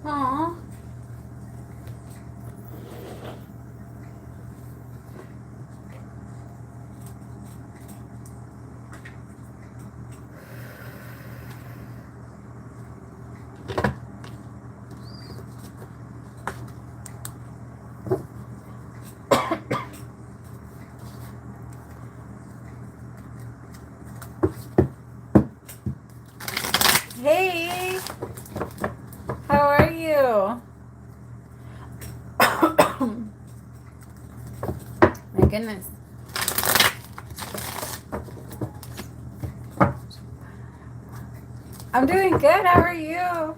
Aw. Hey, how are you? My goodness. I'm doing good. How are you?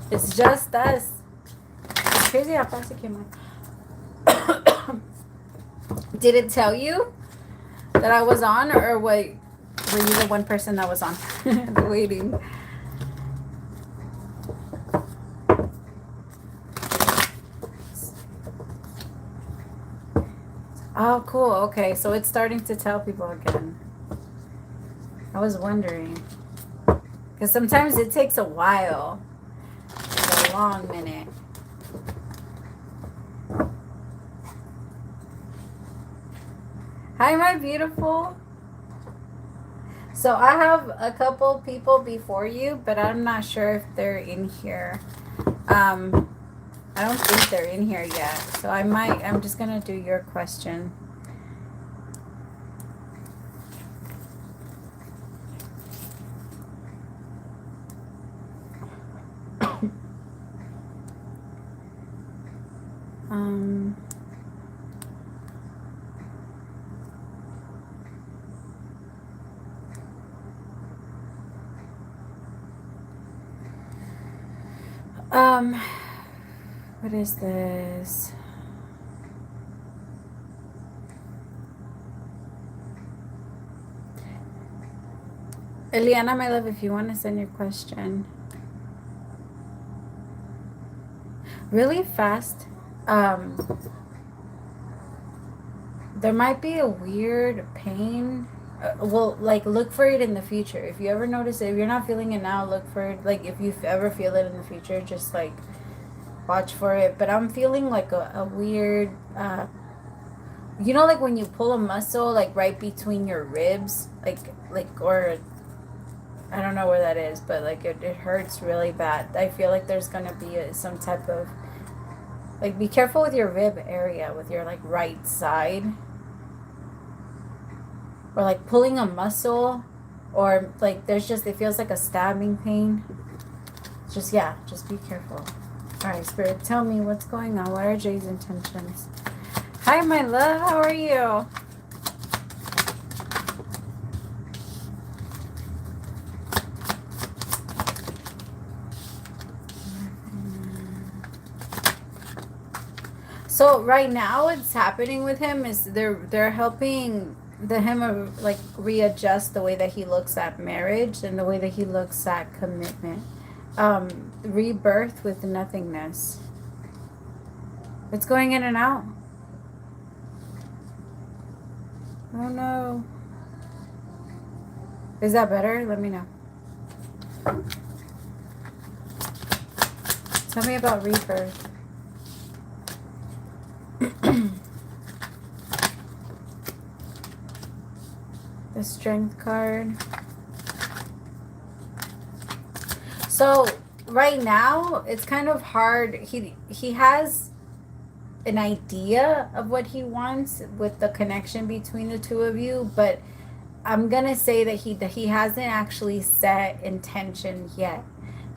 It's just us. It's crazy how fast it came on. Did it tell you that I was on, or what? Were you the one person that was on? Waiting. Oh, cool. Okay, so it's starting to tell people again. I was wondering. Because sometimes it takes a while. It's a long minute. Hi, my beautiful. So I have a couple people before you, but I'm not sure if they're in here. I don't think they're in here yet. So I'm just going to do your question. What is this? Eliana, my love, if you want to send your question. Really fast. There might be a weird pain. Well, like, look for it in the future. If you ever notice it, if you're not feeling it now, look for it. Like, if you ever feel it in the future, just, like, watch for it. But I'm feeling, like, a weird, you know, like, when you pull a muscle, like, right between your ribs, or, I don't know where that is, but, like, it hurts really bad. I feel like there's gonna be some type of, like, be careful with your rib area, with your, like, right side. Or like pulling a muscle, or like it feels like a stabbing pain. Just be careful. All right, Spirit, tell me what's going on. What are Jay's intentions? Hi, my love. How are you? So right now, what's happening with him is they're helping him like readjust the way that he looks at marriage and the way that he looks at commitment. Rebirth with nothingness. It's going in and out. Oh no. Is that better? Let me know. Tell me about rebirth. The Strength card. So right now it's kind of hard. He has an idea of what he wants with the connection between the two of you, but I'm gonna say that he hasn't actually set intention yet.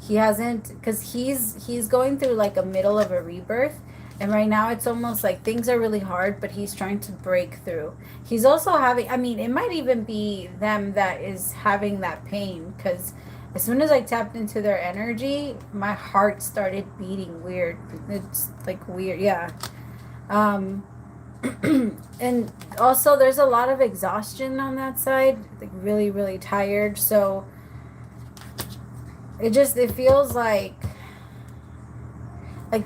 He hasn't, because he's going through like a middle of a rebirth. And right now it's almost like things are really hard, but he's trying to break through. He's also having, I mean, it might even be them that is having that pain, because as soon as I tapped into their energy, my heart started beating weird. It's like weird, yeah. And also there's a lot of exhaustion on that side, like really, really tired. So it feels like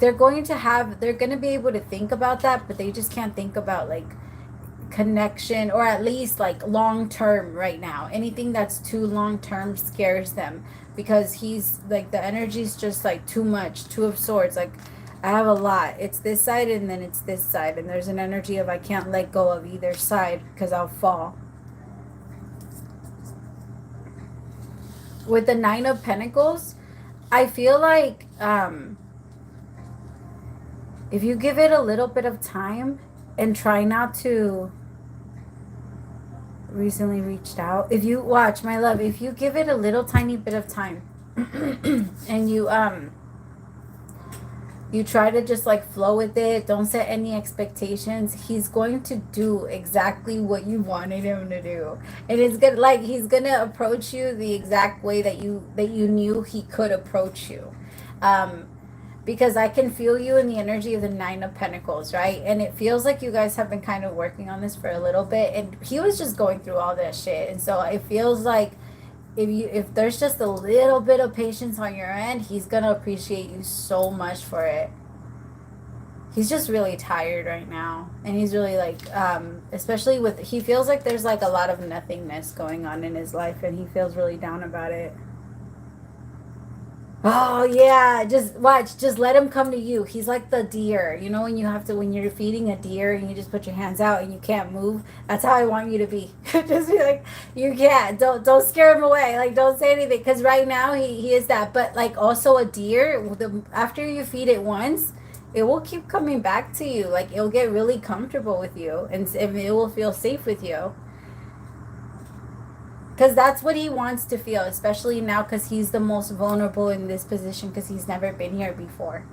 they're going to be able to think about that, but they just can't think about, like, connection, or at least like long term right now. Anything that's too long term scares them, because he's like, the energy's just like too much, two of swords. Like, I have a lot. It's this side and then it's this side, and there's an energy of I can't let go of either side because I'll fall. With the Nine of Pentacles, I feel like if you give it a little bit of time and try not to recently reached out, if you watch, my love, if you give it a little tiny bit of time and you try to just like flow with it, don't set any expectations, he's going to do exactly what you wanted him to do. And it's good, like he's gonna approach you the exact way that you knew he could approach you. Because I can feel you in the energy of the Nine of Pentacles, right? And it feels like you guys have been kind of working on this for a little bit, and he was just going through all that shit. And so it feels like if there's just a little bit of patience on your end, he's gonna appreciate you so much for it. He's just really tired right now, and he's really like especially with, he feels like there's like a lot of nothingness going on in his life, and he feels really down about it. Oh yeah, just watch, just let him come to you. He's like the deer, you know, when you have to, when you're feeding a deer and you just put your hands out and you can't move. That's how I want you to be. Just be like, you can't, don't scare him away, like don't say anything, because right now he is that. But like also a deer, after you feed it once, it will keep coming back to you. Like it'll get really comfortable with you, and it will feel safe with you. Because that's what he wants to feel, especially now, because he's the most vulnerable in this position, because he's never been here before.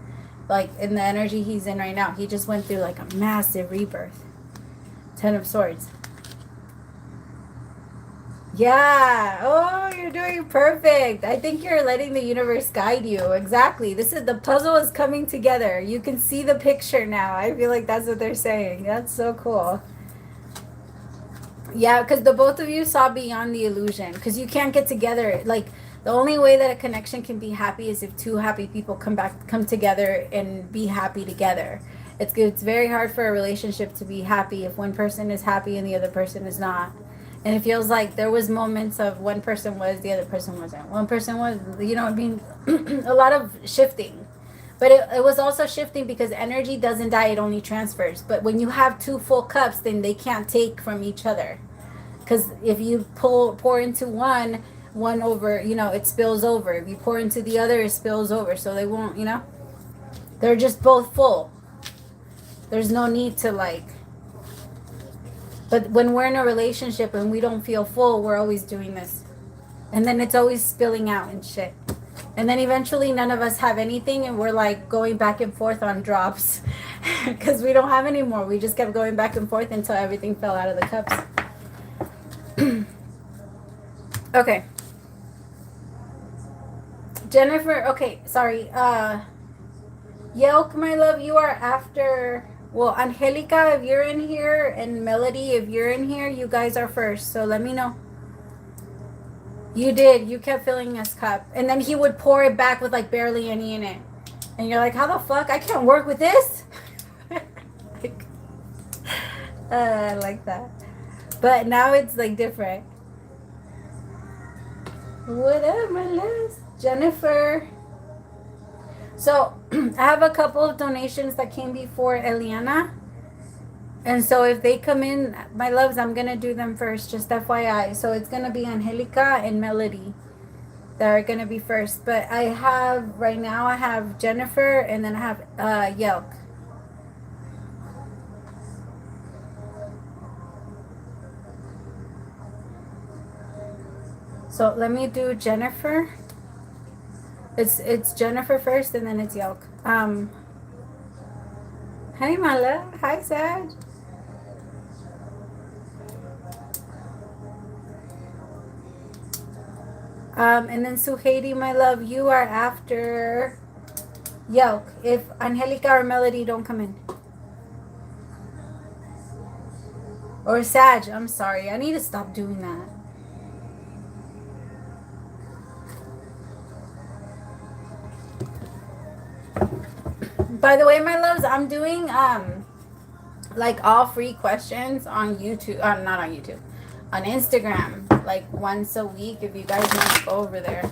Like, in the energy he's in right now, he just went through, like, a massive rebirth. Ten of Swords. Yeah. Oh, you're doing perfect. I think you're letting the universe guide you. Exactly. This is, the puzzle is coming together. You can see the picture now. I feel like that's what they're saying. That's so cool. Yeah, because the both of you saw beyond the illusion. Because you can't get together. Like, the only way that a connection can be happy is if two happy people come together and be happy together. It's very hard for a relationship to be happy if one person is happy and the other person is not. And it feels like there was moments of one person was, the other person wasn't. One person was, you know, being a lot of shifting. But it was also shifting because energy doesn't die, it only transfers. But when you have two full cups, then they can't take from each other. Because if you pour into one over, you know, it spills over. If you pour into the other, it spills over. So they won't, you know. They're just both full. There's no need to like. But when we're in a relationship and we don't feel full, we're always doing this. And then it's always spilling out and shit. And then eventually none of us have anything, and we're like going back and forth on drops because we don't have any more. We just kept going back and forth until everything fell out of the cups. Okay. Jennifer, okay, sorry. Yelk, my love, you are after, well, Angelica, if you're in here, and Melody, if you're in here, you guys are first. So let me know. You did. You kept filling his cup. And then he would pour it back with like barely any in it. And you're like, how the fuck? I can't work with this? I like that. But now it's like different. What up, my love? Jennifer. So I have a couple of donations that came before Eliana. And so if they come in, my loves, I'm going to do them first, just FYI. So it's going to be Angelica and Melody that are going to be first. But I have, right now, I have Jennifer, and then I have Yelk. So let me do Jennifer. It's Jennifer first, and then it's Yelk. Hey, my love. Hi, Sag. And then Suhaidi, my love, you are after Yelk. If Angelica or Melody don't come in. Or Sag, I'm sorry. I need to stop doing that. By the way, my loves, I'm doing like all free questions on YouTube, not on YouTube, on Instagram, like once a week if you guys want to go over there.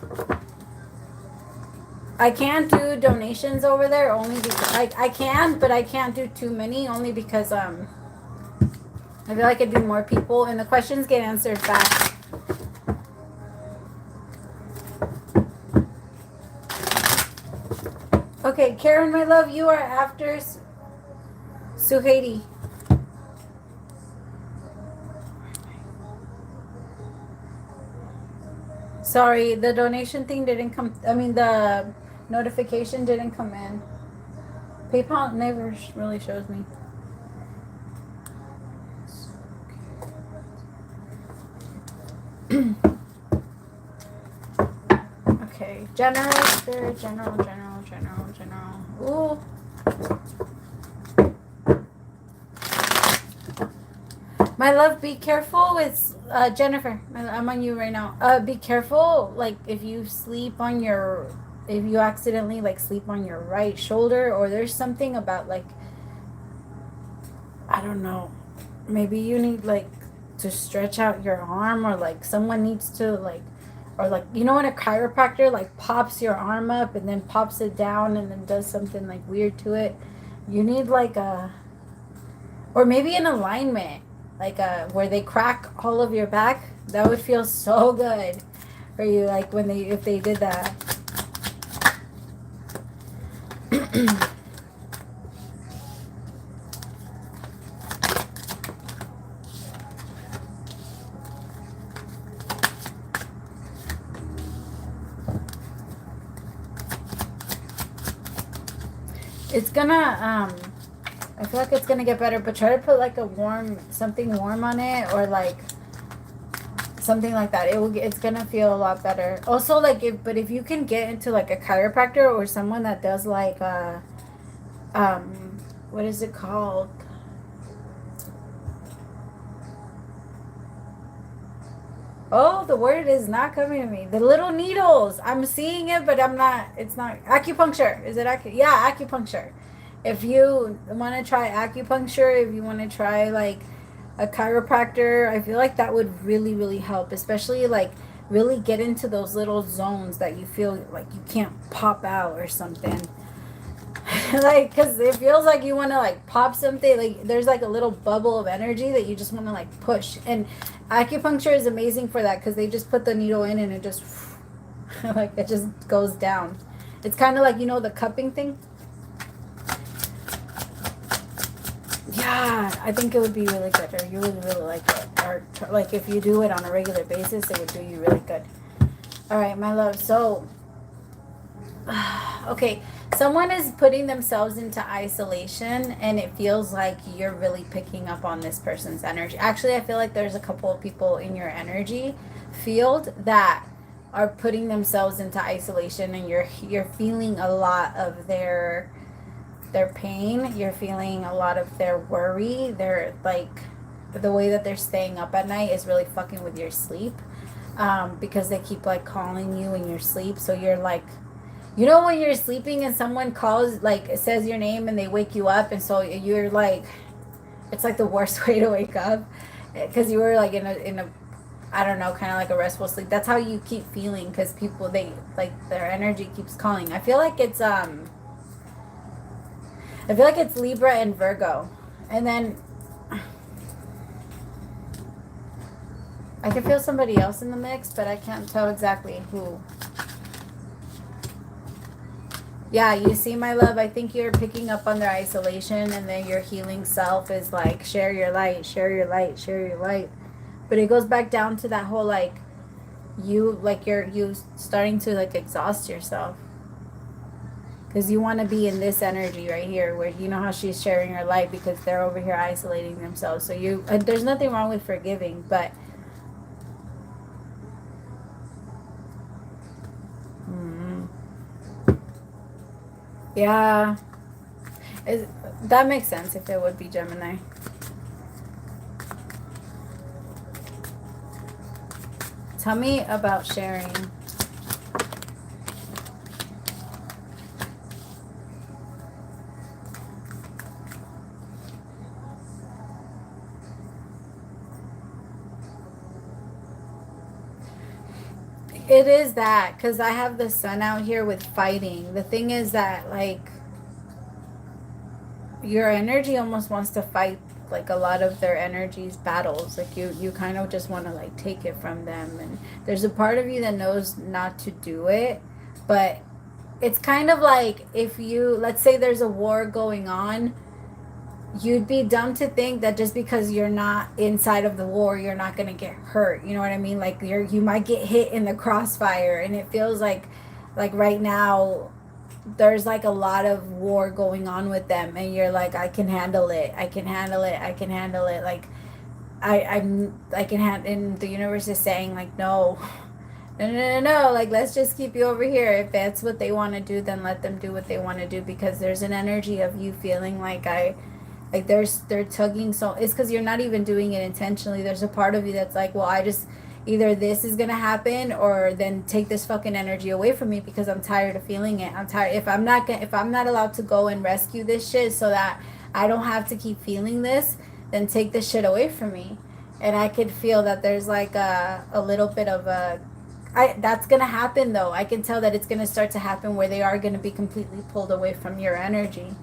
I can't do donations over there only because I can, but I can't do too many only because I feel like it'd be more people and the questions get answered fast. Okay, Karen, my love, you are after Suhaiti. Sorry, the donation thing didn't come. I mean, the notification didn't come in. PayPal never really shows me. Okay, general spirit, general. Ooh. My love, be careful with Jennifer. I'm on you right now. Be careful, like if you accidentally like sleep on your right shoulder, or there's something about like, I don't know, maybe you need like to stretch out your arm, or like someone needs to like, or like, you know, when a chiropractor like pops your arm up and then pops it down and then does something like weird to it. You need like or maybe an alignment, like where they crack all of your back. That would feel so good for you, like when if they did that. It's gonna I feel like it's gonna get better, but try to put like something warm on it, or like something like that. It's gonna feel a lot better. Also, like if you can get into like a chiropractor or someone that does like what is it called? Oh, the word is not coming to me. The little needles. I'm seeing it, but it's not. Acupuncture. Is it yeah, acupuncture. If you want to try acupuncture, if you want to try like a chiropractor, I feel like that would really, really help. Especially like really get into those little zones that you feel like you can't pop out or something. Like, because it feels like you want to like pop something, like there's like a little bubble of energy that you just want to like push. And acupuncture is amazing for that, because they just put the needle in and it just like it just goes down. It's kind of like, you know, the cupping thing. Yeah, I think it would be really good, or you would really like it, or like if you do it on a regular basis, it would do you really good. All right, my love. So okay, someone is putting themselves into isolation, and it feels like you're really picking up on this person's energy. Actually, I feel like there's a couple of people in your energy field that are putting themselves into isolation, and you're feeling a lot of their pain. You're feeling a lot of their worry. They're like, the way that they're staying up at night is really fucking with your sleep, because they keep like calling you in your sleep. So you're like, you know, when you're sleeping and someone calls, like it says your name and they wake you up, and so you're like, it's like the worst way to wake up, because you were like in a I don't know, kind of like a restful sleep. That's how you keep feeling, because people, they like, their energy keeps calling. I feel like it's Libra and Virgo, and then I can feel somebody else in the mix, but I can't tell exactly who. Yeah, you see, my love, I think you're picking up on their isolation, and then your healing self is like, share your light, share your light, share your light. But it goes back down to that whole like, you starting to like exhaust yourself, because you want to be in this energy right here, where you know how she's sharing her light, because they're over here isolating themselves. So there's nothing wrong with forgiving, but yeah, that makes sense if it would be Gemini. Tell me about sharing. It is that, because I have the sun out here with fighting. The thing is that, like, your energy almost wants to fight, like, a lot of their energies battles. Like, you kind of just want to, like, take it from them. And there's a part of you that knows not to do it, but it's kind of like, if you, let's say there's a war going on, you'd be dumb to think that just because you're not inside of the war, you're not going to get hurt. You know what I mean? Like, you might get hit in the crossfire, and it feels like right now there's like a lot of war going on with them, and you're like, I can handle it, I can handle it, I can handle it. Like, I can handle. And the universe is saying, like, no, no, like, let's just keep you over here. If that's what they want to do, then let them do what they want to do, because there's an energy of you feeling like they're tugging. So it's because you're not even doing it intentionally. There's a part of you that's like, well, I just, either this is gonna happen, or then take this fucking energy away from me, because I'm tired of feeling it. I'm tired. If I'm not allowed to go and rescue this shit so that I don't have to keep feeling this, then take this shit away from me. And I could feel that there's like a little bit of that's gonna happen though. I can tell that it's gonna start to happen, where they are gonna be completely pulled away from your energy.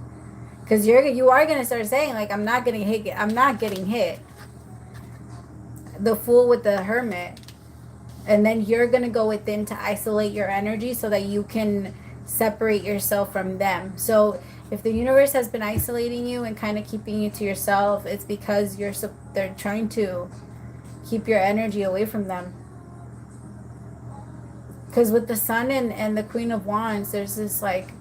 Because you are going to start saying, like, I'm not getting hit. The Fool with the Hermit. And then you're going to go within to isolate your energy so that you can separate yourself from them. So if the universe has been isolating you and kind of keeping you to yourself, it's because they're trying to keep your energy away from them. Because with the Sun and the Queen of Wands, there's this, like,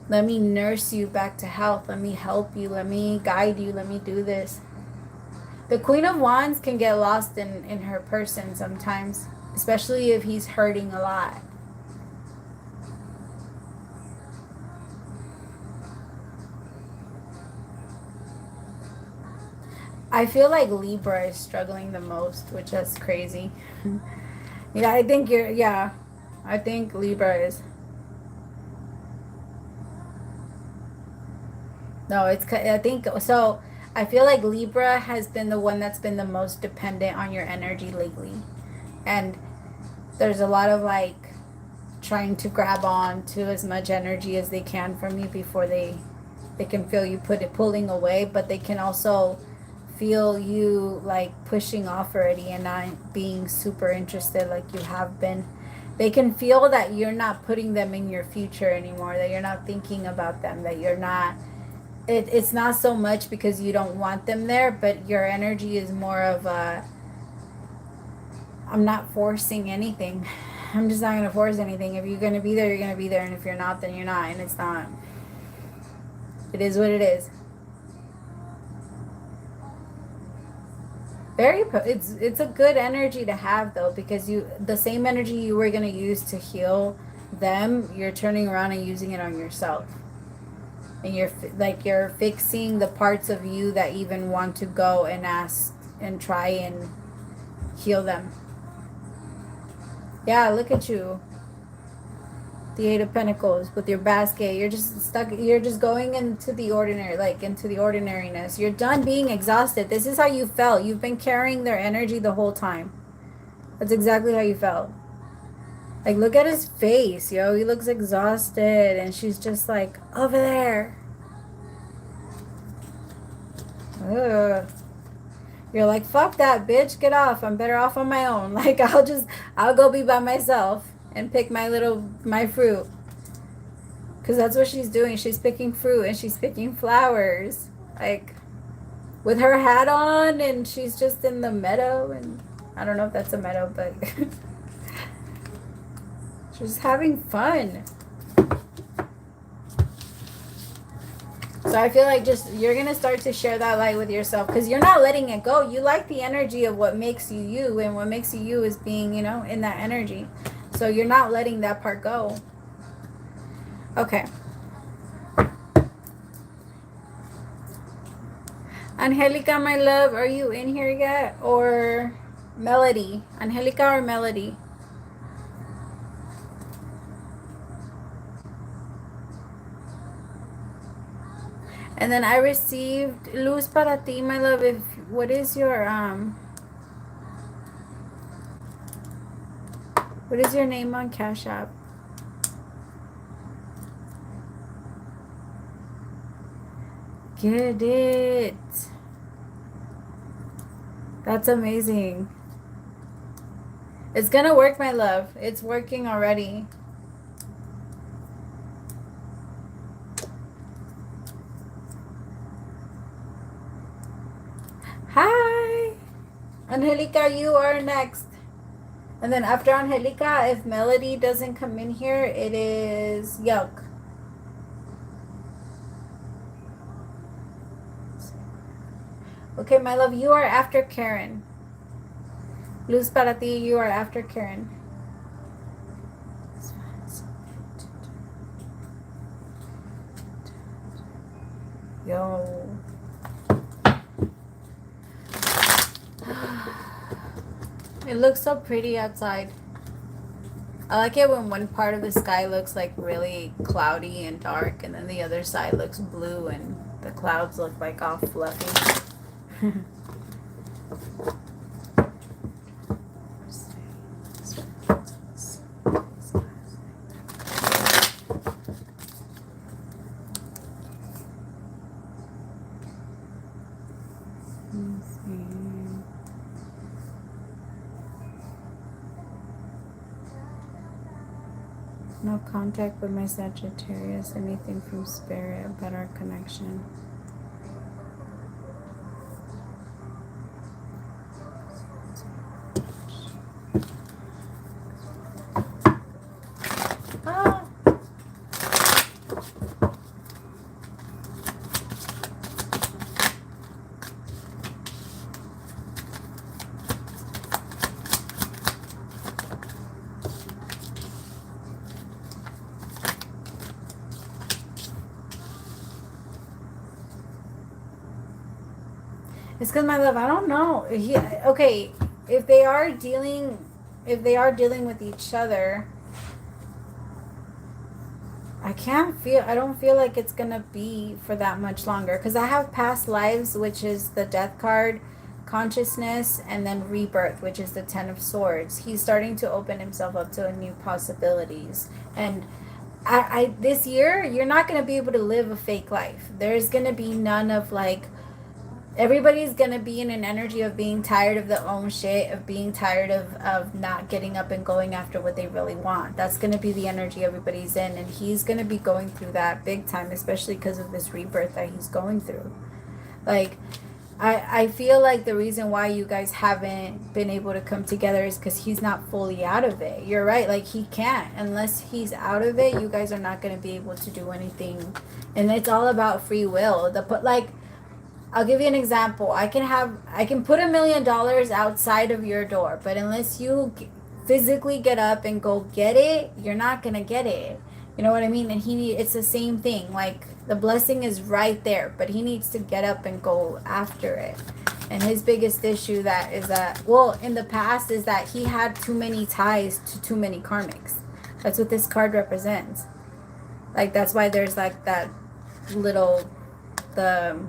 let me nurse you back to health. Let me help you. Let me guide you. Let me do this. The Queen of Wands can get lost in her person sometimes, especially if he's hurting a lot. I feel like Libra is struggling the most, which is crazy. Yeah, I think Libra is. No, I think so. I feel like Libra has been the one that's been the most dependent on your energy lately. And there's a lot of, like, trying to grab on to as much energy as they can from you before they can feel you pulling away, but they can also feel you, like, pushing off already and not being super interested like you have been. They can feel that you're not putting them in your future anymore, that you're not thinking about them, that you're not. It's not so much because you don't want them there, but your energy is more of I'm not forcing anything. I'm just not going to force anything. If you're going to be there, you're going to be there. And if you're not, then you're not. And it's not. It is what it is. It's a good energy to have, though, because the same energy you were going to use to heal them, you're turning around and using it on yourself. And you're fixing the parts of you that even want to go and ask and try and heal them. Yeah, look at you. The Eight of Pentacles with your basket. You're just stuck. You're just going into the ordinary, like into the ordinariness. You're done being exhausted. This is how you felt. You've been carrying their energy the whole time. That's exactly how you felt. Like, look at his face, yo. He looks exhausted, and she's just like, over there. Ugh. You're like, fuck that, bitch. Get off. I'm better off on my own. Like, I'll go be by myself and pick my fruit. Because that's what she's doing. She's picking fruit, and she's picking flowers. Like, with her hat on, and she's just in the meadow. And I don't know if that's a meadow, but... She's having fun. So I feel like you're going to start to share that light with yourself, because you're not letting it go. You like the energy of what makes you you, and what makes you you is being, in that energy. So you're not letting that part go. Okay. Angelica, my love, are you in here yet? Or Melody? Angelica or Melody? And then I received Luz para ti, my love. What is your What is your name on Cash App? Get it. That's amazing. It's gonna work, my love. It's working already. Hi. Angelica, you are next. And then after Angelica, if Melody doesn't come in here, it is Yelk. Okay, my love, you are after Karen. Luz para ti, you are after Karen. Yo. It looks so pretty outside. I like it when one part of the sky looks like really cloudy and dark, and then the other side looks blue and the clouds look like all fluffy. No contact with my Sagittarius. Anything from spirit about our connection. It's because, my love, I don't know. Okay, if they are dealing with each other, I don't feel like it's gonna be for that much longer, because I have past lives, which is the death card, consciousness, and then rebirth, which is the 10 of swords. He's starting to open himself up to new possibilities, and I this year you're not going to be able to live a fake life. There's going to be none of like, everybody's going to be in an energy of being tired of their own shit, of being tired of not getting up and going after what they really want. That's going to be the energy everybody's in, and he's going to be going through that big time, especially because of this rebirth that he's going through. Like, I feel like the reason why you guys haven't been able to come together is because he's not fully out of it. You're right. Like, he can't. Unless he's out of it, you guys are not going to be able to do anything. And it's all about free will. I'll give you an example. I can put $1 million outside of your door, but unless you physically get up and go get it, you're not going to get it. You know what I mean? And it's the same thing. Like, the blessing is right there, but he needs to get up and go after it. And his biggest issue in the past is that he had too many ties to too many karmics. That's what this card represents. Like, that's why there's like that little, oh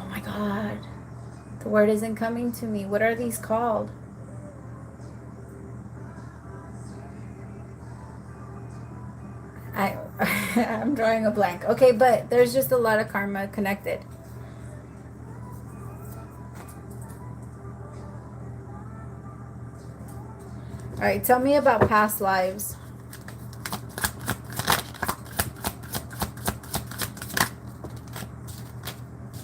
my God, the word isn't coming to me. What are these called? I'm drawing a blank. Okay, but there's just a lot of karma connected. All right, tell me about past lives.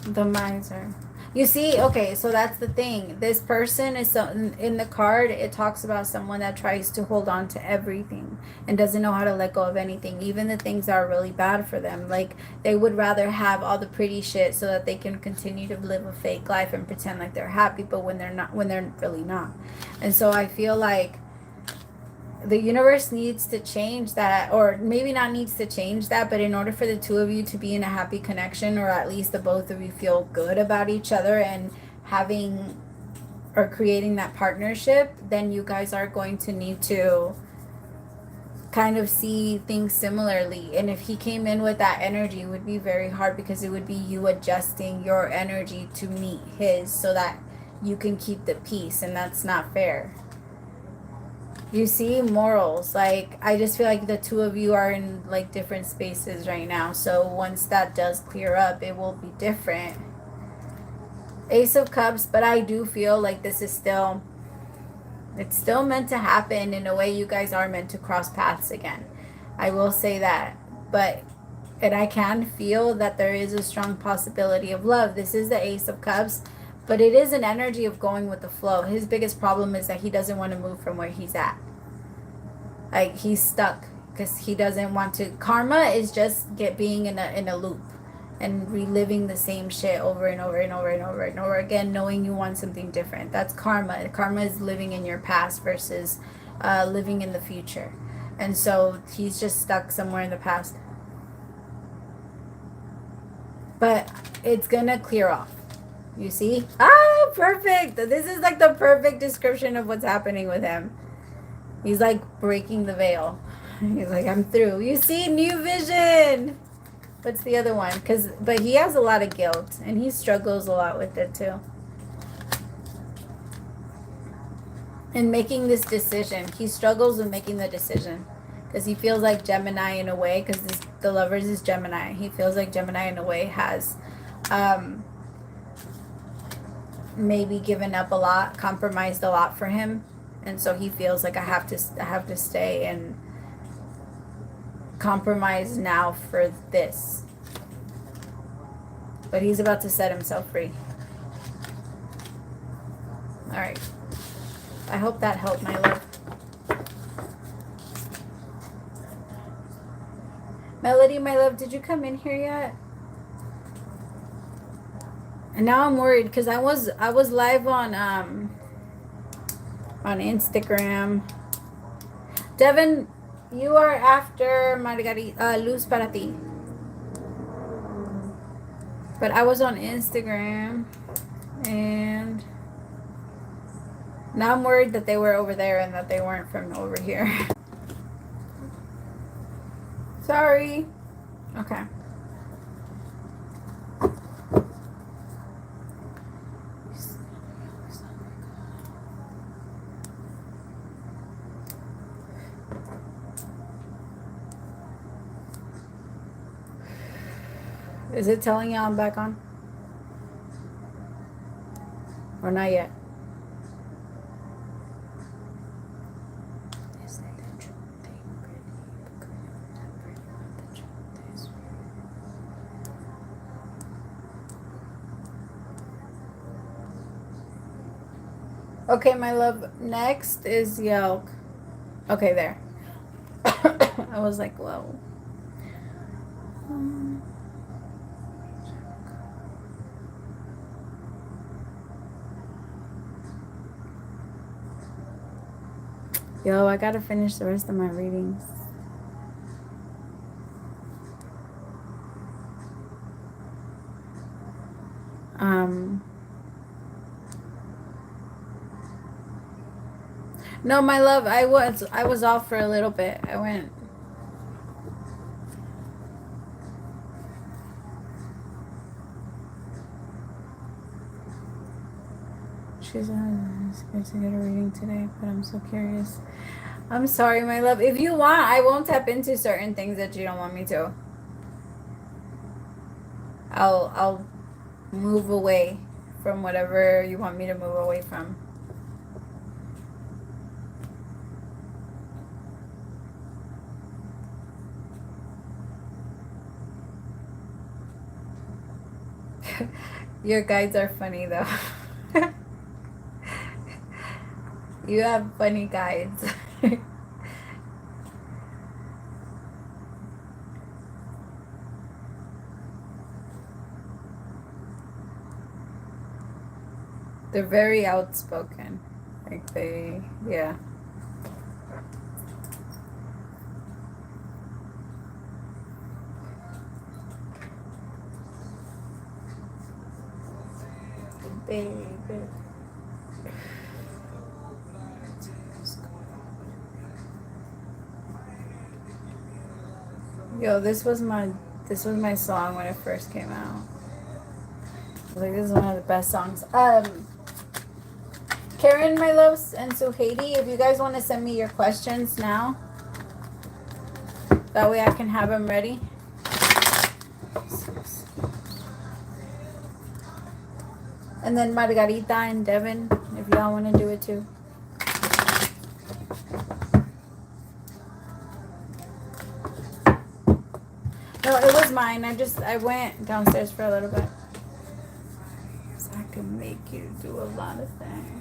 The miser. You see, okay, so that's the thing. This person is in the card, it talks about someone that tries to hold on to everything and doesn't know how to let go of anything, even the things that are really bad for them. Like, they would rather have all the pretty shit so that they can continue to live a fake life and pretend like they're happy, but when they're really not. And so I feel like the universe needs to change that, or maybe not needs to change that, but in order for the two of you to be in a happy connection, or at least the both of you feel good about each other and having or creating that partnership, then you guys are going to need to kind of see things similarly. And if he came in with that energy, it would be very hard, because it would be you adjusting your energy to meet his so that you can keep the peace, and that's not fair. You see morals. Like, I just feel like the two of you are in like different spaces right now. So once that does clear up, it will be different. Ace of Cups, but I do feel like this is still, it's still meant to happen. In a way, you guys are meant to cross paths again. I will say that. But, and I can feel that there is a strong possibility of love. This is the Ace of Cups, but it is an energy of going with the flow. His biggest problem is that he doesn't want to move from where he's at. Like, he's stuck because he doesn't want to. Karma is just being in a loop and reliving the same shit over and over and over and over and over again, knowing you want something different. That's karma. Karma is living in your past versus living in the future. And so he's just stuck somewhere in the past. But it's gonna clear off. You see? Ah, perfect. This is like the perfect description of what's happening with him. He's like breaking the veil. He's like, I'm through. You see? New vision. What's the other one? But he has a lot of guilt, and he struggles a lot with it too. And making this decision, he struggles with making the decision because he feels like Gemini in a way. Because the Lovers is Gemini. He feels like Gemini in a way has maybe given up a lot, compromised a lot for him, and so he feels like I have to stay and compromise now for this. But he's about to set himself free. All right. I hope that helped, my love. Melody, my love, did you come in here yet? And now I'm worried because I was live on Instagram. Devin, you are after Margarita, Luz para ti. But I was on Instagram, and now I'm worried that they were over there and that they weren't from over here. Sorry. Okay. Is it telling you I'm back on? Or not yet? Okay, my love. Next is Yelk. Okay, there. I was like, whoa. Yo, I gotta finish the rest of my readings. No, my love, I was off for a little bit. I went. She's scared to get a reading today, but I'm so curious. I'm sorry, my love. If you want, I won't tap into certain things that you don't want me to. I'll move away from whatever you want me to move away from. Your guides are funny though. You have funny guides. They're very outspoken. Like yeah. Baby. Yo, this was my song when it first came out. I was like, this is one of the best songs. Karen, my loves, and Suhaiti, if you guys want to send me your questions now, that way I can have them ready. And then Margarita and Devin, if y'all want to do it too. No, it was mine. I went downstairs for a little bit. So I can make you do a lot of things.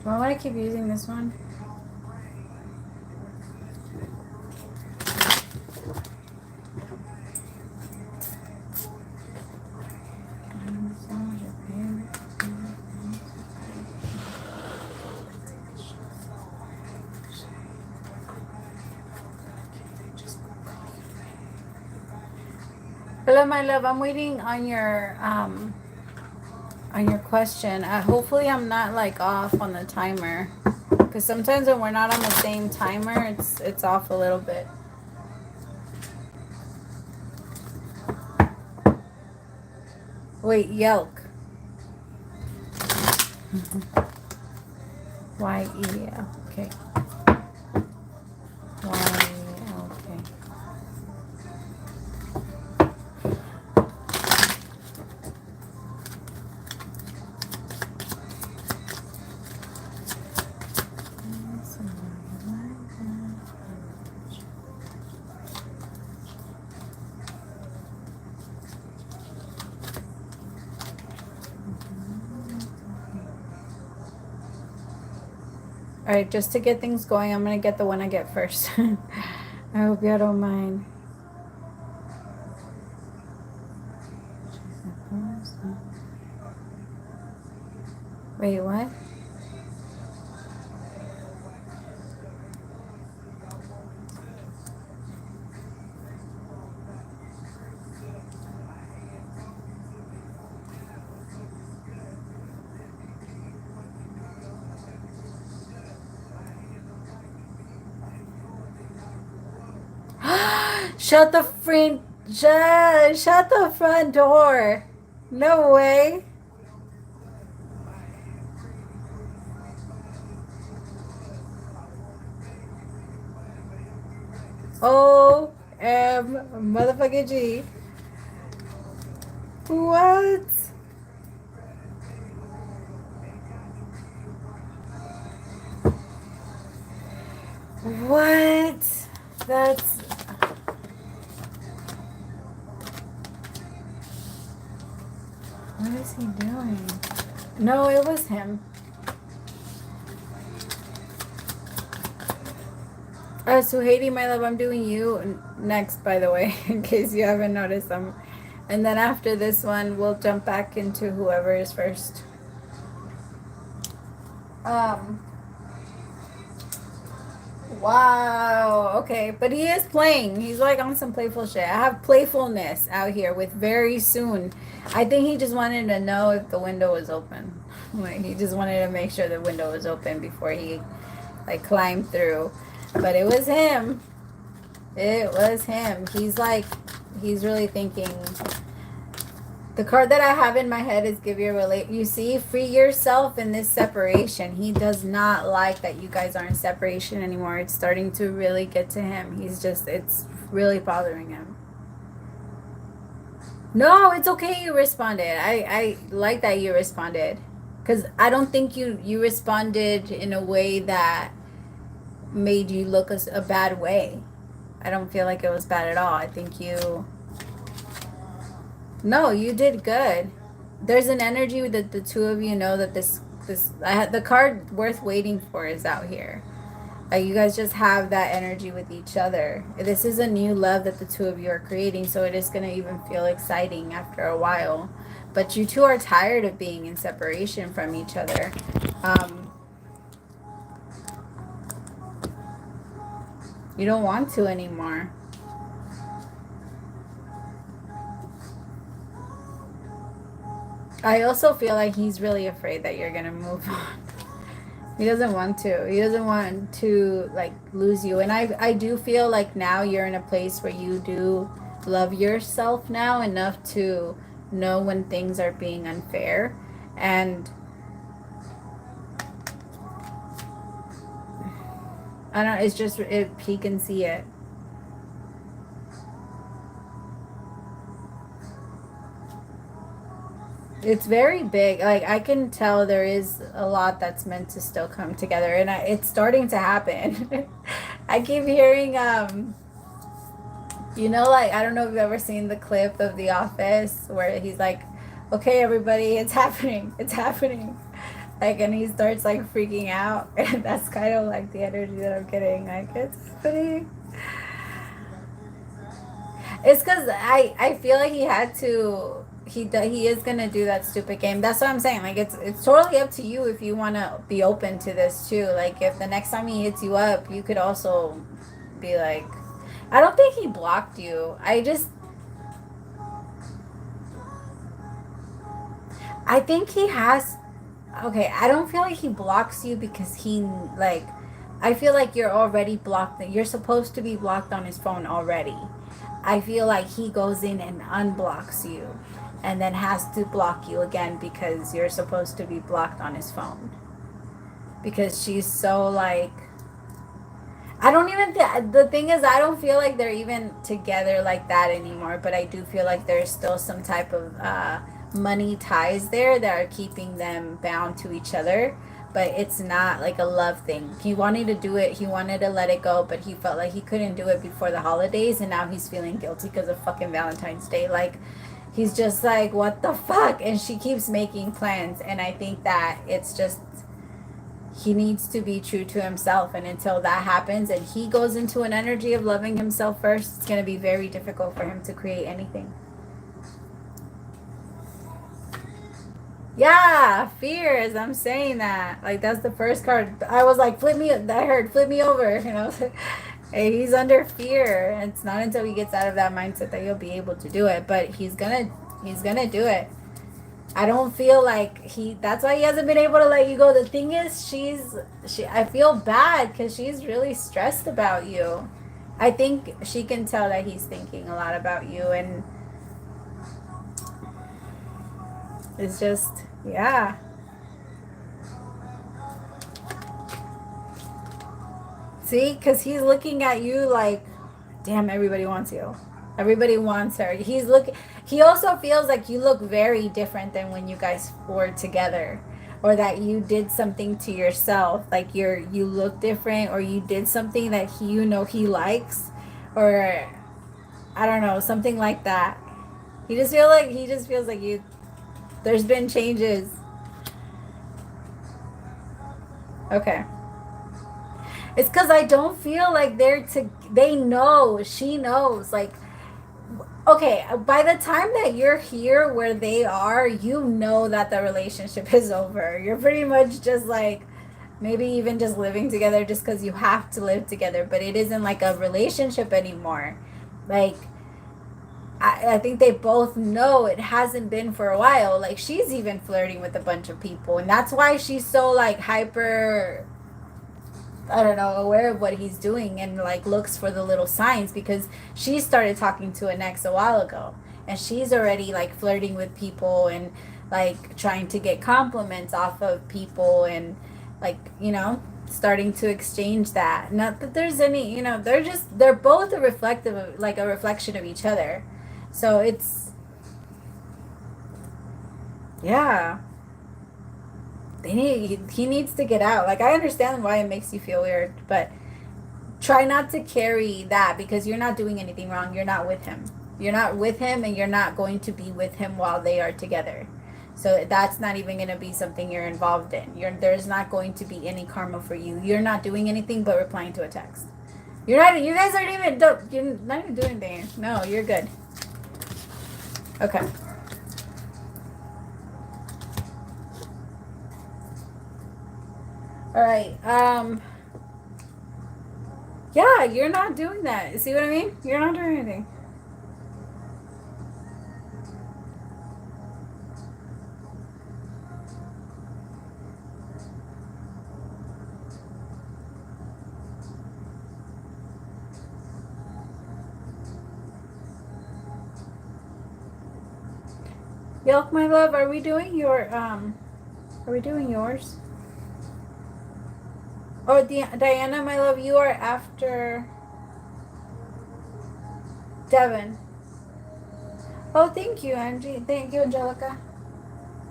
Why would I keep using this one? Hello, my love. I'm waiting on your question. Hopefully, I'm not like off on the timer, because sometimes when we're not on the same timer, it's off a little bit. Wait, Yelk. Y-E-L. Okay. Y-E-L. Okay. All right, just to get things going, I'm going to get the one I get first. I hope you don't mind. Wait, what? Shut the front door. No way. O-M motherfucking G. What? What? That's... What is he doing? No, it was him. Suhaiti, my love, I'm doing you next, by the way, in case you haven't noticed them. And then after this one, we'll jump back into whoever is first. Wow. Okay, but he is playing. He's like on some playful shit. I have playfulness out here with very soon. I think he just wanted to know if the window was open. Like, he just wanted to make sure the window was open before he like climbed through. But it was him. It was him. He's really thinking. The card that I have in my head is give your you see, free yourself in this separation. He does not like that you guys aren't in separation anymore. It's starting to really get to him. It's really bothering him. No, it's okay you responded. I like that you responded. Because I don't think you responded in a way that made you look a bad way. I don't feel like it was bad at all. I think no, you did good. There's an energy that the two of you know that the card worth waiting for is out here. Like, you guys just have that energy with each other. This is a new love that the two of you are creating, so it is going to even feel exciting after a while. But you two are tired of being in separation from each other. You don't want to anymore. I also feel like he's really afraid that you're going to move on. He doesn't want to. He doesn't want to like lose you. And I do feel like now you're in a place where you do love yourself now enough to know when things are being unfair. And I don't, it's just he can see it. It's very big. Like I can tell there is a lot that's meant to still come together, and it's starting to happen. I keep hearing, you know, like I don't know if you've ever seen the clip of The Office where he's like, "Okay, everybody, it's happening, it's happening," like, and he starts like freaking out, and that's kind of like the energy that I'm getting. Like it's happening. It's because I feel like he had to. He is gonna do that stupid game. That's what I'm saying. Like it's totally up to you if you want to be open to this too. Like if the next time he hits you up, you could also be like, I don't think he blocked you. I think he has. Okay, I don't feel like he blocks you because he like. I feel like you're already blocked. You're supposed to be blocked on his phone already. I feel like he goes in and unblocks you and then has to block you again because you're supposed to be blocked on his phone. Because she's so like, I don't even the thing is I don't feel like they're even together like that anymore, but I do feel like there's still some type of money ties there that are keeping them bound to each other, but it's not like a love thing. He wanted to do it, he wanted to let it go, but he felt like he couldn't do it before the holidays, and now he's feeling guilty because of fucking Valentine's Day. Like he's just like, what the fuck? And she keeps making plans, and I think that it's just he needs to be true to himself, and until that happens and he goes into an energy of loving himself first, it's going to be very difficult for him to create anything. Yeah, fears. I'm saying that. Like that's the first card. I was like, flip me. I heard flip me over. You know, hey, he's under fear. It's not until he gets out of that mindset that he'll be able to do it. But he's gonna do it. I don't feel like he. That's why he hasn't been able to let you go. The thing is, she. I feel bad because she's really stressed about you. I think she can tell that he's thinking a lot about you, and it's just, yeah. See, because he's looking at you like, damn, everybody wants you. Everybody wants her. He also feels like you look very different than when you guys were together. Or that you did something to yourself. Like you look different, or you did something that he likes. Or I don't know, something like that. He just feels like you there's been changes. Okay. It's because I don't feel like they know, she knows. Like, okay, by the time that you're here where they are, you know that the relationship is over. You're pretty much just like, maybe even just living together just because you have to live together, but it isn't like a relationship anymore. Like, I think they both know it hasn't been for a while. Like, she's even flirting with a bunch of people, and that's why she's so like hyper, I don't know, aware of what he's doing, and like looks for the little signs, because she started talking to an ex a while ago, and she's already like flirting with people and like trying to get compliments off of people, and like, starting to exchange that. Not that there's any, they're both a reflective of, like a reflection of each other. So it's, yeah, he needs to get out. Like I understand why it makes you feel weird, but try not to carry that, because you're not doing anything wrong. You're not with him. You're not with him, and you're not going to be with him while they are together. So that's not even going to be something you're involved in. There's not going to be any karma for you. You're not doing anything but replying to a text. You're not. You guys aren't even. You're not even doing anything. No, you're good. Okay. All right. Yeah, you're not doing that. See what I mean? You're not doing anything. Yelk, my love, are we doing your are we doing yours? Oh, Diana, my love, you are after Devin. Oh, thank you, Angie. Thank you, Angelica.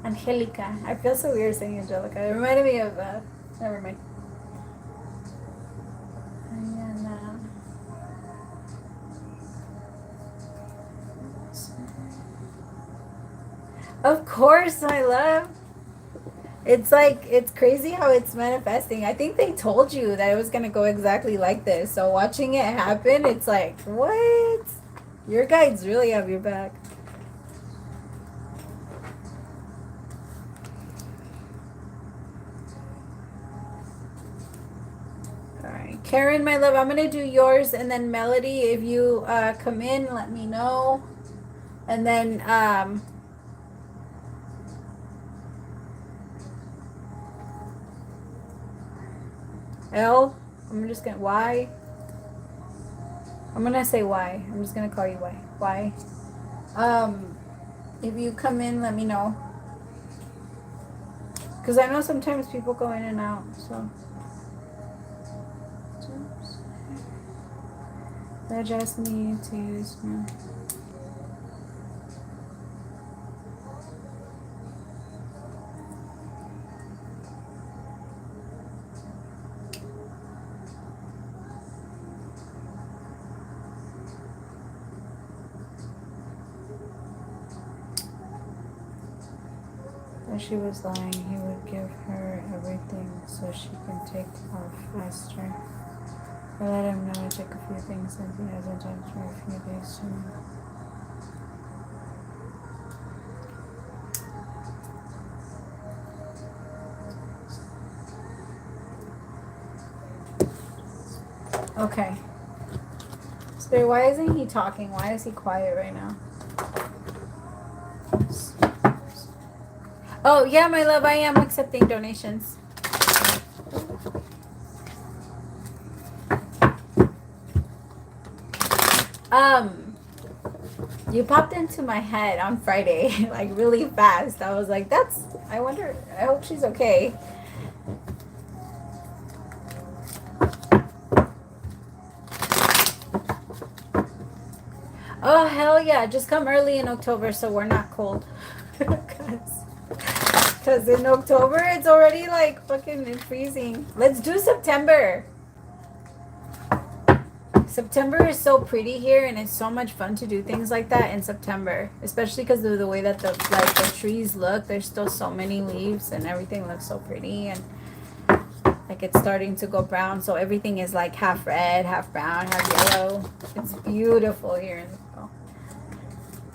Angelica. I feel so weird saying Angelica. It reminded me of never mind. Diana. Of course, my love. It's like, it's crazy how it's manifesting. I think they told you that it was going to go exactly like this. So watching it happen, it's like, what? Your guides really have your back. All right. Karen, my love, I'm going to do yours. And then Melody, if you come in, let me know. And then L, I'm just gonna Y. I'm gonna say Y. I'm just gonna call you Y. Y. If you come in, let me know. Cause I know sometimes people go in and out. So. I just need to use my. She was lying, he would give her everything so she can take off faster. I let him know I took a few things and he hasn't talked for a few days soon. Okay. Spirit, why isn't he talking? Why is he quiet right now? Oh, yeah, my love, I am accepting donations. You popped into my head on Friday, like really fast. I was like, I wonder, I hope she's okay. Oh, hell yeah. Just come early in October so we're not cold. Because in October, it's already like fucking freezing. Let's do September. September is so pretty here, and it's so much fun to do things like that in September, especially because of the way that the trees look. There's still so many leaves, and everything looks so pretty, and like it's starting to go brown. So everything is like half red, half brown, half yellow. It's beautiful here in the fall.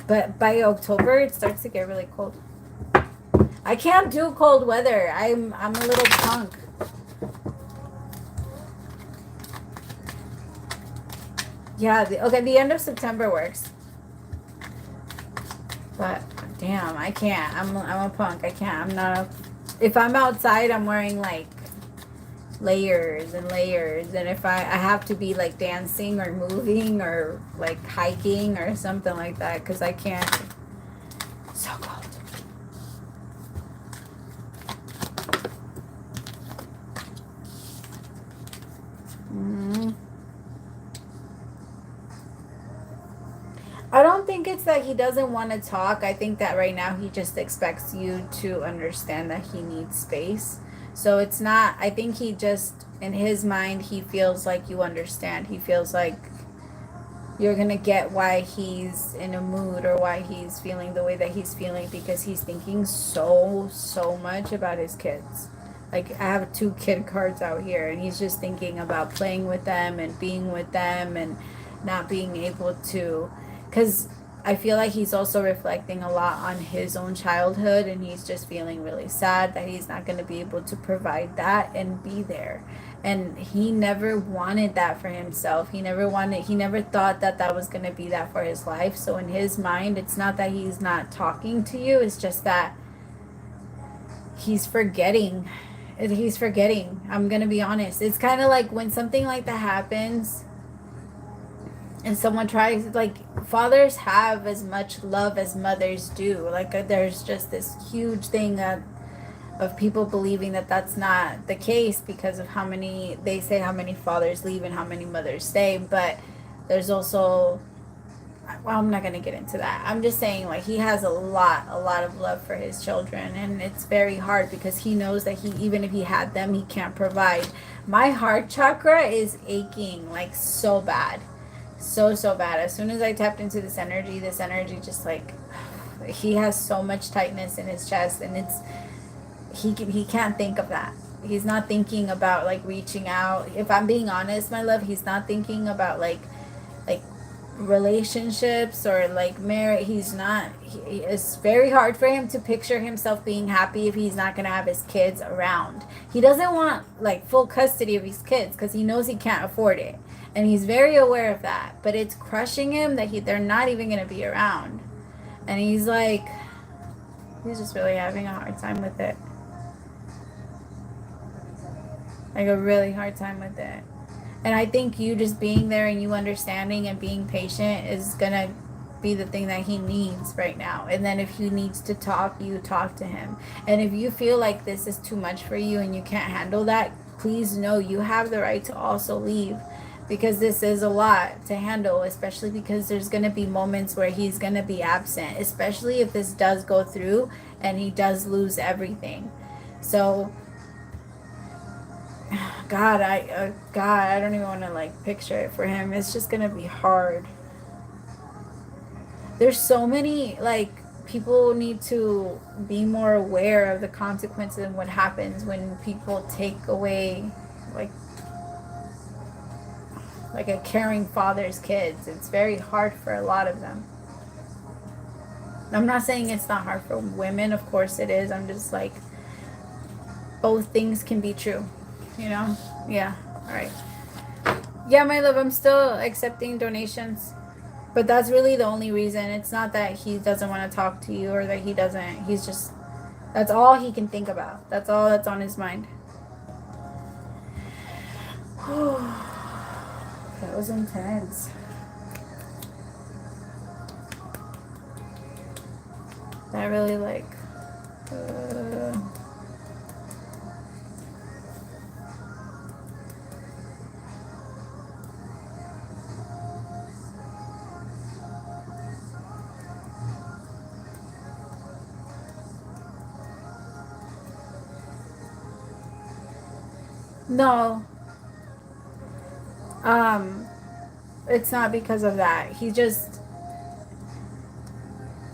But by October, it starts to get really cold. I can't do cold weather. I'm a little punk. Yeah, the end of September works. But damn, I can't. I'm a punk. I can't. I'm not if I'm outside, I'm wearing like layers and layers, and if I have to be like dancing or moving or like hiking or something like that, because I can't. So cold. I don't think it's that he doesn't want to talk. I think that right now he just expects you to understand that he needs space. So it's not, I think he just, in his mind, he feels like you understand. He feels like you're going to get why he's in a mood or why he's feeling the way that he's feeling, because he's thinking so much about his kids. Like, I have 2 kid cards out here, and he's just thinking about playing with them and being with them and not being able to, because I feel like he's also reflecting a lot on his own childhood, and he's just feeling really sad that he's not going to be able to provide that and be there. And he never wanted that for himself. He never thought that that was going to be that for his life. So in his mind, it's not that he's not talking to you. It's just that he's forgetting. I'm going to be honest. It's kind of like when something like that happens, and someone tries, like, fathers have as much love as mothers do. Like, there's just this huge thing of people believing that that's not the case because of how many, they say how many fathers leave and how many mothers stay. But there's also, well, I'm not going to get into that. I'm just saying, like, he has a lot of love for his children, and it's very hard because he knows that he, even if he had them, he can't provide. My heart chakra is aching, like, so bad. So bad. As soon as I tapped into this energy just, like, he has so much tightness in his chest, and it's, he can't think of that. He's not thinking about, like, reaching out. If I'm being honest, my love, he's not thinking about, like relationships or like marriage. He's not, it's very hard for him to picture himself being happy if he's not going to have his kids around. He doesn't want, like, full custody of his kids because he knows he can't afford it, and he's very aware of that, but it's crushing him that they're not even going to be around. And he's like, he's just really having a hard time with it, like a really hard time with it. And I think you just being there and you understanding and being patient is going to be the thing that he needs right now. And then if he needs to talk, you talk to him. And if you feel like this is too much for you and you can't handle that, please know you have the right to also leave, because this is a lot to handle, especially because there's going to be moments where he's going to be absent, especially if this does go through and he does lose everything. So God, I don't even want to, like, picture it for him. It's just gonna be hard. There's so many, like, people need to be more aware of the consequences and what happens when people take away, like a caring father's kids. It's very hard for a lot of them. I'm not saying it's not hard for women. Of course it is. I'm just like, both things can be true. Yeah. All right. Yeah, my love, I'm still accepting donations, but that's really the only reason. It's not that he doesn't want to talk to you or that he doesn't. He's just, that's all he can think about. That's all that's on his mind. That was intense. That really, like, no, it's not because of that. He just,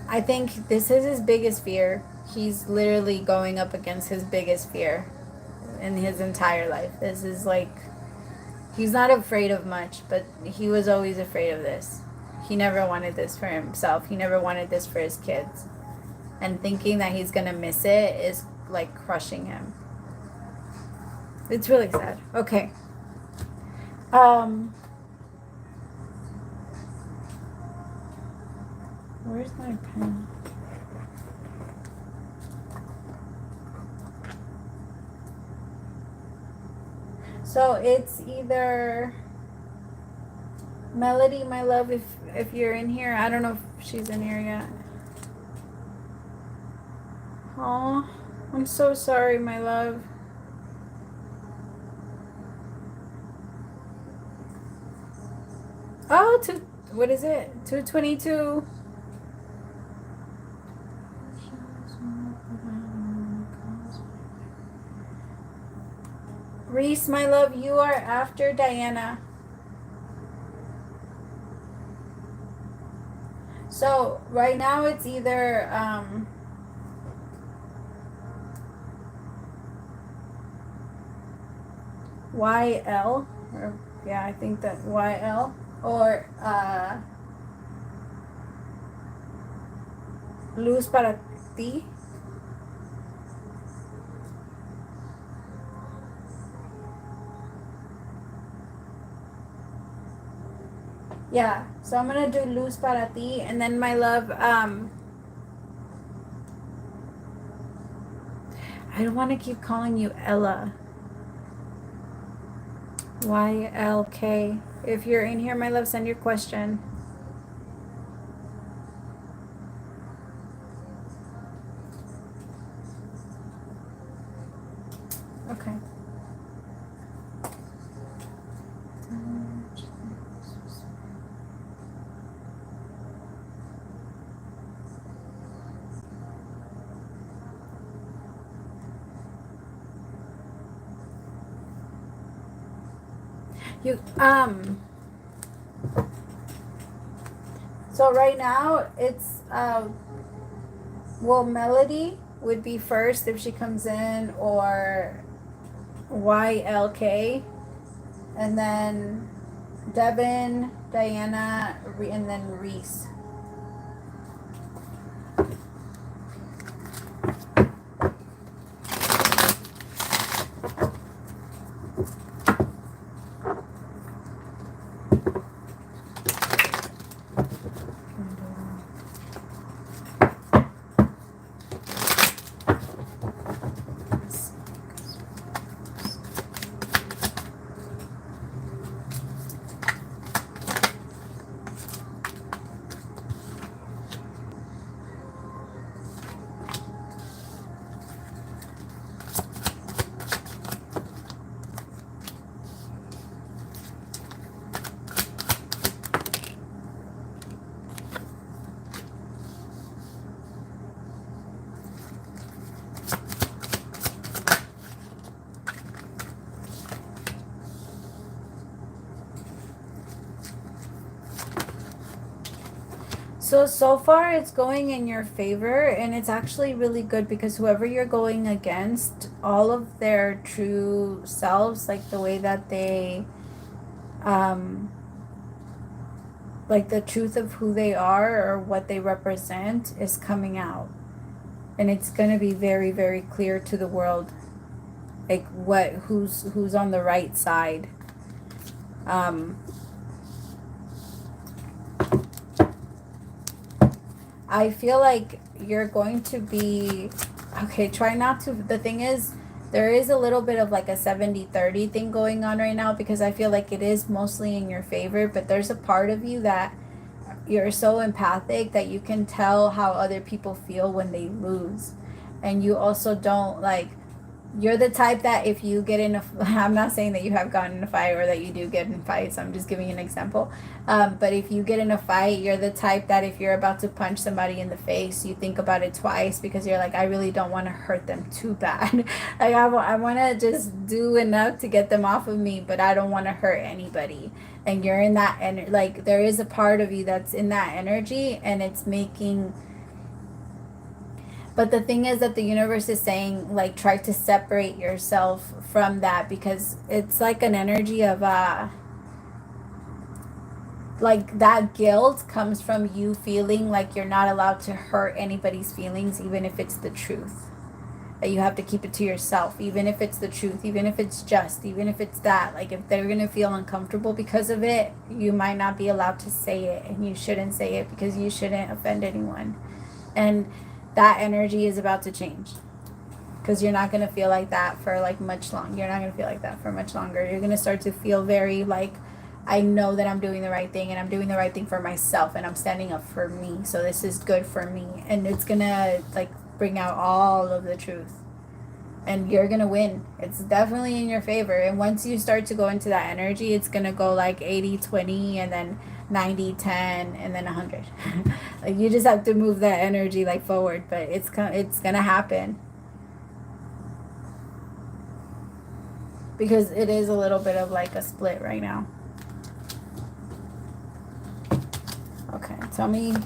I think this is his biggest fear. He's literally going up against his biggest fear in his entire life. This is like, he's not afraid of much, but he was always afraid of this. He never wanted this for himself. He never wanted this for his kids. And thinking that he's gonna miss it is, like, crushing him. It's really sad. Okay. Where's my pen? So it's either Melody, my love, if you're in here. I don't know if she's in here yet. Oh, I'm so sorry, my love. Oh, what is it? 222. Reese, my love, you are after Diana. So right now it's either YL, or yeah, I think that YL, or Luz para ti. Yeah, so I'm gonna do Luz para ti, and then, my love, I don't want to keep calling you Ella. YLK. If you're in here, my love, send your question. Okay. You so right now it's well, Melody would be first if she comes in, or YLK, and then Devin, Diana, and then Reese. So far it's going in your favor, and it's actually really good because whoever you're going against, all of their true selves, like the way that they, like the truth of who they are or what they represent is coming out. And it's going to be very, very clear to the world, like who's on the right side. I feel like you're going to be, okay, try not to, the thing is, there is a little bit of like a 70-30 thing going on right now, because I feel like it is mostly in your favor, but there's a part of you that you're so empathic that you can tell how other people feel when they lose. And you also don't like, you're the type that if you get in a, I'm not saying that you have gotten in a fight or that you do get in fights, I'm just giving you an example. But if you get in a fight, you're the type that if you're about to punch somebody in the face, you think about it twice, because you're like, I really don't want to hurt them too bad. Like I want to just do enough to get them off of me, but I don't want to hurt anybody. And you're in that, and like there is a part of you that's in that energy, and it's making, but the thing is that the universe is saying, like, try to separate yourself from that, because it's like an energy of, like, that guilt comes from you feeling like you're not allowed to hurt anybody's feelings, even if it's the truth. That you have to keep it to yourself, even if it's the truth, even if it's just, even if it's that. Like, if they're going to feel uncomfortable because of it, you might not be allowed to say it, and you shouldn't say it because you shouldn't offend anyone. And that energy is about to change, because you're not going to feel like that for like much long. You're not going to feel like that for much longer. You're going to start to feel very like, I know that I'm doing the right thing, and I'm doing the right thing for myself, and I'm standing up for me. So this is good for me, and it's going to like bring out all of the truth, and you're going to win. It's definitely in your favor. And once you start to go into that energy, it's going to go like 80-20, and then 90-10, and then 100. Like, you just have to move that energy like forward, but it's gonna happen, because it is a little bit of like a split right now. Okay, tell me.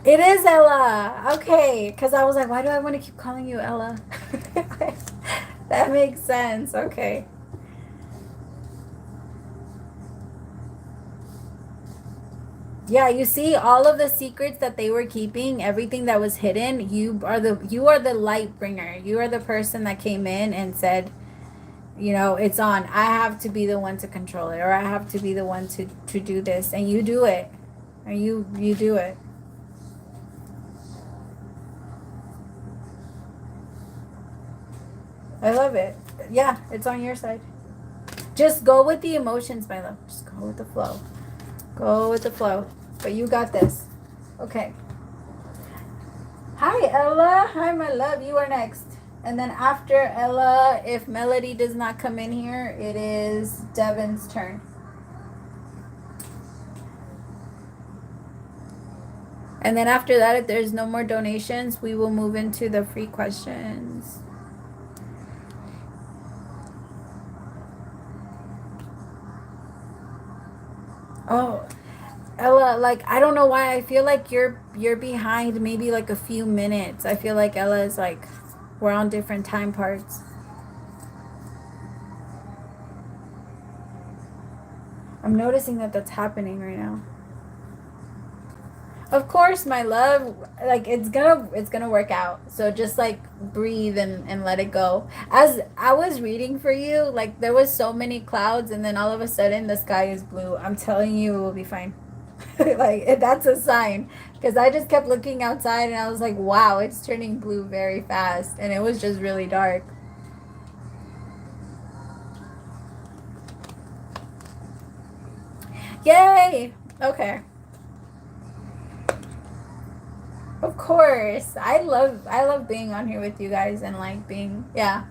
It is Ella. Okay, because I was like, why do I want to keep calling you Ella? That makes sense. Okay. Yeah, you see all of the secrets that they were keeping, everything that was hidden, you are the light bringer. You are the person that came in and said, you know, it's on. I have to be the one to control it, or I have to be the one to do this, and you do it. And you do it. I love it. Yeah, it's on your side. Just go with the emotions, my love. Just go with the flow. Go with the flow. But you got this. Okay. Hi, Ella. Hi, my love. You are next. And then after Ella, if Melody does not come in here, it is Devin's turn. And then after that, if there's no more donations, we will move into the free questions. Oh, Ella, like, I don't know why I feel like you're behind maybe like a few minutes. I feel like Ella is like, we're on different time parts. I'm noticing that that's happening right now. Of course, my love, like it's gonna work out. So just like breathe and let it go. As I was reading for you, like there was so many clouds and then all of a sudden the sky is blue. I'm telling you, it will be fine. Like that's a sign, because I just kept looking outside and I was like, wow, it's turning blue very fast, and it was just really dark. Yay. Okay. Of course. I love being on here with you guys and like being, yeah.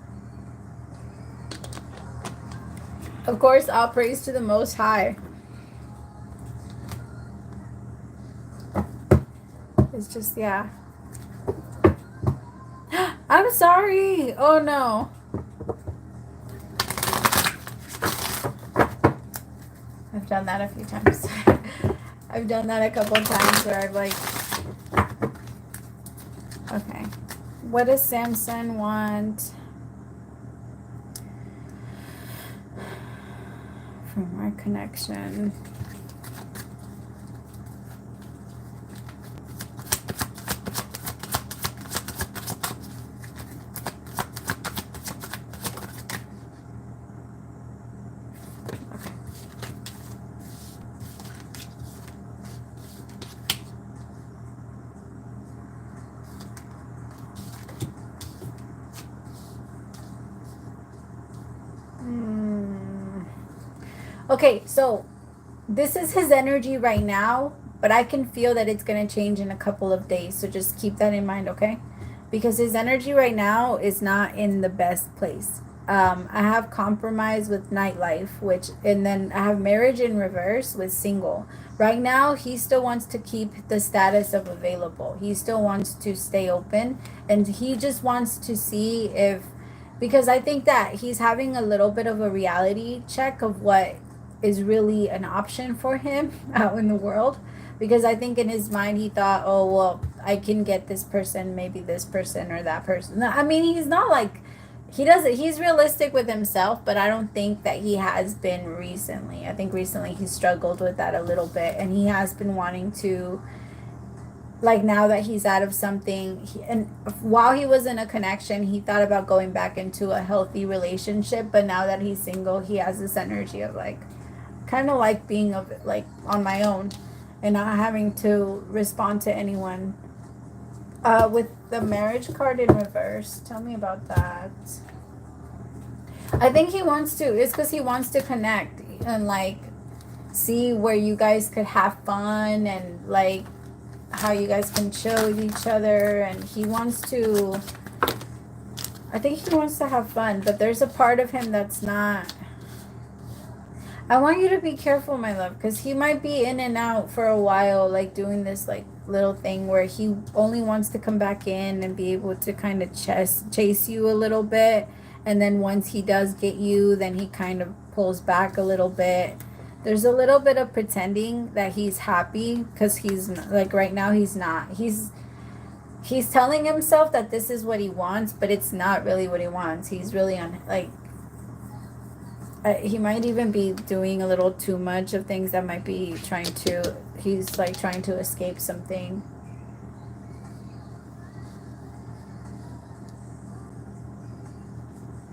Of course, all praise to the Most High. It's just, yeah. I'm sorry. Oh no. I've done that a few times. I've done that a couple of times where I've like, okay. What does Samson want from our connection? Okay, so this is his energy right now, but I can feel that it's going to change in a couple of days. So just keep that in mind, okay? Because his energy right now is not in the best place. I have compromise with nightlife, and then I have marriage in reverse with single. Right now, he still wants to keep the status of available. He still wants to stay open, and he just wants to see if, because I think that he's having a little bit of a reality check of what is really an option for him out in the world, because I think in his mind he thought, oh well, I can get this person, maybe this person or that person. No, I mean, he's not like, he's realistic with himself, but I don't think that he has been recently. I think recently he struggled with that a little bit, and he has been wanting to, like, now that he's out of something, and while he was in a connection, he thought about going back into a healthy relationship, but now that he's single, he has this energy of like, kind of like being like on my own and not having to respond to anyone. With the marriage card in reverse, tell me about that. I think he wants to, it's because he wants to connect and like see where you guys could have fun and like how you guys can chill with each other, and he wants to, I think he wants to have fun, but there's a part of him that's not. I want you to be careful, my love, because he might be in and out for a while, like doing this like little thing where he only wants to come back in and be able to kind of chase you a little bit, and then once he does get you, then he kind of pulls back a little bit. There's a little bit of pretending that he's happy, because he's like, right now he's not. He's telling himself that this is what he wants, but it's not really what he wants. He's really on like, he might even be doing a little too much of things that might be he's like trying to escape something.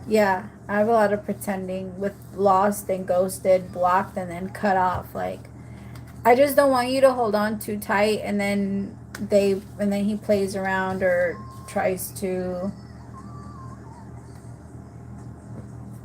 Yeah, I have a lot of pretending with lost and ghosted, blocked, and then cut off. Like, I just don't want you to hold on too tight, and then he plays around or tries to,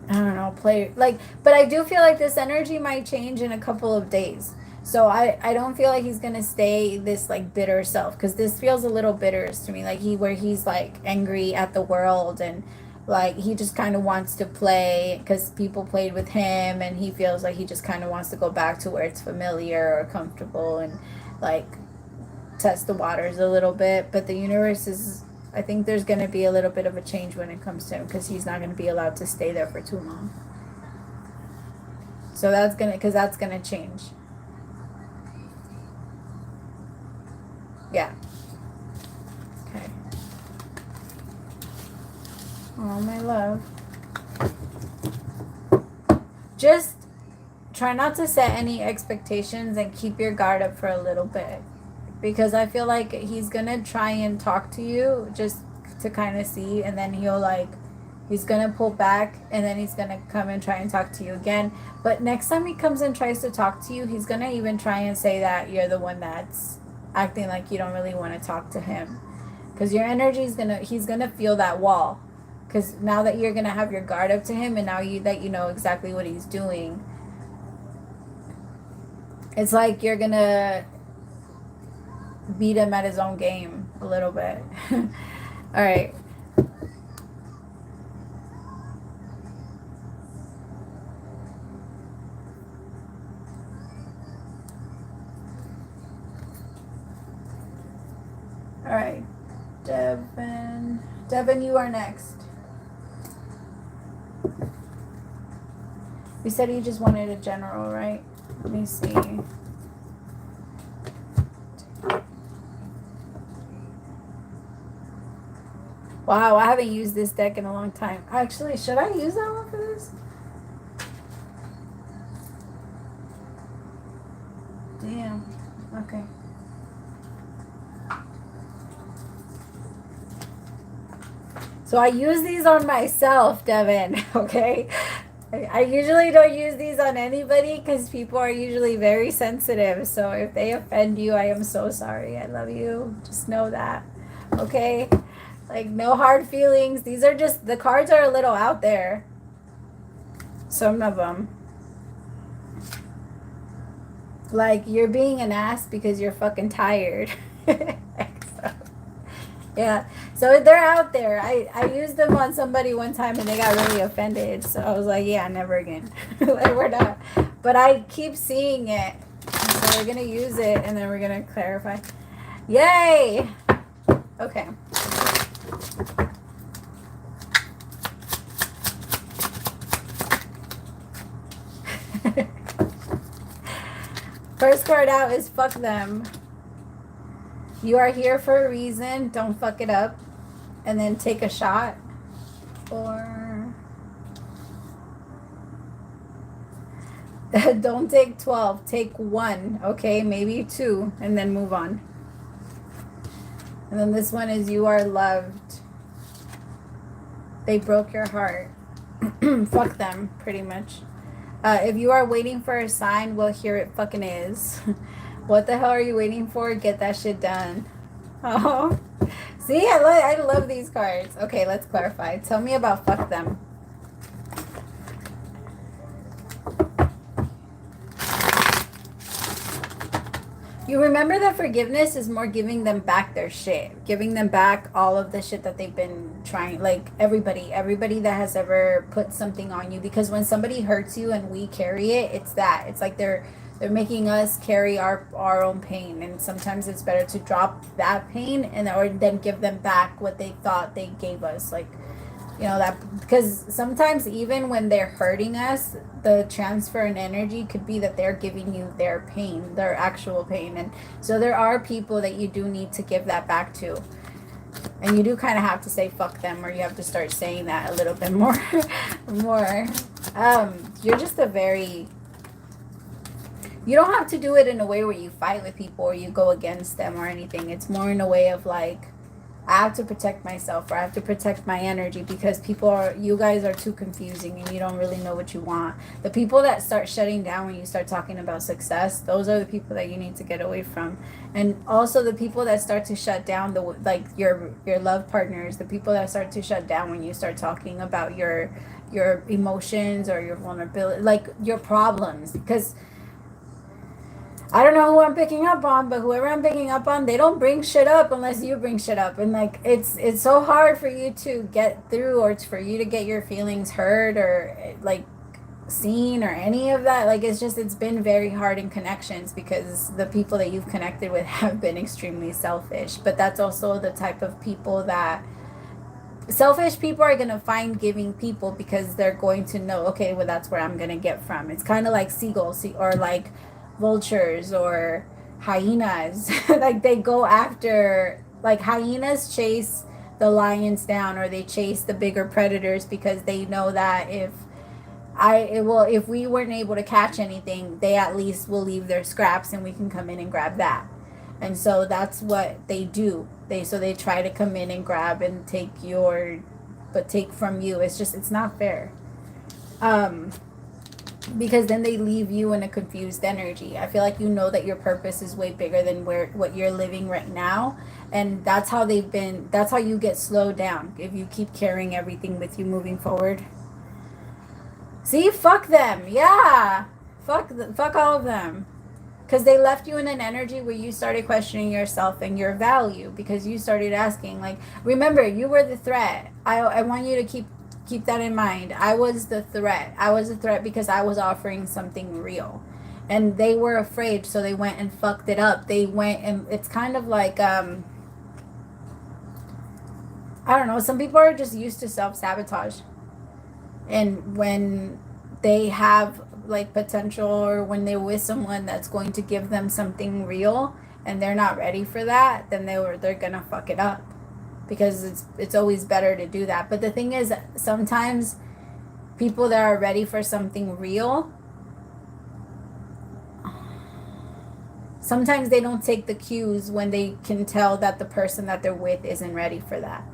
I don't know, know, play like, but I do feel like this energy might change in a couple of days. So I don't feel like he's gonna stay this like bitter self, because this feels a little bitter to me, like where he's like angry at the world, and like he just kind of wants to play because people played with him, and he feels like he just kind of wants to go back to where it's familiar or comfortable, and like test the waters a little bit. But the universe is, I think there's going to be a little bit of a change when it comes to him, because he's not going to be allowed to stay there for too long. So that's going to, because that's going to change. Yeah. Okay. Oh, my love. Just try not to set any expectations and keep your guard up for a little bit. Because I feel like he's going to try and talk to you just to kind of see. And then he's going to pull back. And then he's going to come and try and talk to you again. But next time he comes and tries to talk to you, he's going to even try and say that you're the one that's acting like you don't really want to talk to him. Because your energy is he's going to feel that wall. Because now that you're going to have your guard up to him, and now that you know exactly what he's doing, it's like you're going to beat him at his own game a little bit. All right. All right. Devin, you are next. You said you just wanted a general, right? Let me see. Wow, I haven't used this deck in a long time. Actually, should I use that one for this? Damn. Okay. So I use these on myself, Devin, okay? I usually don't use these on anybody because people are usually very sensitive. So if they offend you, I am so sorry. I love you. Just know that, okay? Like, no hard feelings. These are just, the cards are a little out there. Some of them. Like, you're being an ass because you're fucking tired. Yeah, so they're out there. I used them on somebody one time and they got really offended. So I was like, yeah, never again. Like, we're not. But I keep seeing it. So we're going to use it and then we're going to clarify. Yay! Okay. First card out is fuck them. You are here for a reason. Don't fuck it up. And then take a shot. Or don't take 12. Take 1. Okay, maybe 2. And then move on. And then this one is you are loved. They broke your heart. Fuck them, pretty much. If you are waiting for a sign, well, here it fucking is. What the hell are you waiting for? Get that shit done. Oh, see, I love these cards. Okay, let's clarify. Tell me about fuck them. You remember that forgiveness is more giving them back their shit. Giving them back all of the shit that they've been trying. Like, everybody that has ever put something on you. Because when somebody hurts you and we carry it, it's that. It's like they're making us carry our own pain. And sometimes it's better to drop that pain or then give them back what they thought they gave us. Like, you know, that, because sometimes even when they're hurting us, the transfer in energy could be that they're giving you their pain, their actual pain. And so there are people that you do need to give that back to. And you do kind of have to say fuck them, or you have to start saying that a little bit more. You're just you don't have to do it in a way where you fight with people or you go against them or anything. It's more in a way of like, I have to protect myself, or I have to protect my energy, because you guys are too confusing and you don't really know what you want. The people that start shutting down when you start talking about success, those are the people that you need to get away from. And also the people that start to shut down, your love partners, the people that start to shut down when you start talking about your your emotions or your vulnerability, like your problems. Because I don't know who I'm picking up on, but whoever I'm picking up on, they don't bring shit up unless you bring shit up. And like it's so hard for you to get through, or it's for you to get your feelings heard, or like seen, or any of that. Like it's been very hard in connections, because the people that you've connected with have been extremely selfish. But that's also the type of people that selfish people are going to find giving people, because they're going to know, okay, well, that's where I'm going to get from. It's kind of like seagulls, or like vultures or hyenas. Like they go after, like hyenas chase the lions down, or they chase the bigger predators, because they know that if we weren't able to catch anything, they at least will leave their scraps and we can come in and grab that. And so that's what they do. They try to come in and grab and take from you. It's not fair. Because then they leave you in a confused energy. I feel like you know that your purpose is way bigger than what you're living right now. And that's how you get slowed down, if you keep carrying everything with you moving forward. See, fuck them. Yeah. Fuck all of them. Because they left you in an energy where you started questioning yourself and your value, because you started asking, like, remember, you were the threat. I want you to keep that in mind. I was the threat. I was the threat because I was offering something real. And they were afraid, so they went and fucked it up. They went, and it's kind of like, I don't know, some people are just used to self-sabotage. And when they have like potential, or when they're with someone that's going to give them something real and they're not ready for that, then they're gonna fuck it up, because it's always better to do that. But the thing is, sometimes people that are ready for something real, sometimes they don't take the cues when they can tell that the person that they're with isn't ready for that.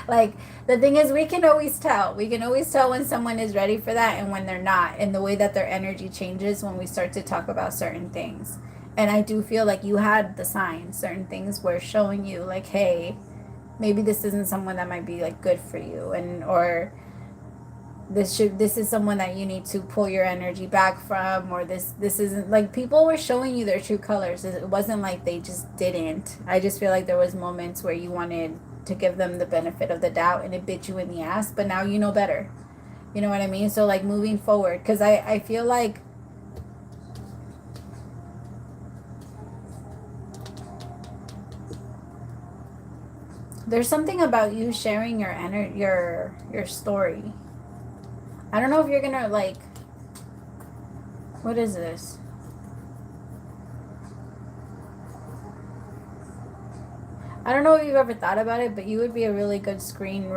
Like, the thing is, we can always tell when someone is ready for that and when they're not, and the way that their energy changes when we start to talk about certain things. And I do feel like you had the signs. Certain things were showing you, like, hey, maybe this isn't someone that might be like good for you, and or this is someone that you need to pull your energy back from, or this isn't, like, people were showing you their true colors. It wasn't like they just didn't. I just feel like there was moments where you wanted to give them the benefit of the doubt, and it bit you in the ass, but now you know better. You know what I mean? So like, moving forward, because I feel like there's something about you sharing your story. I don't know if you're gonna, like, what is this? I don't know if you've ever thought about it, but you would be a really good screenplay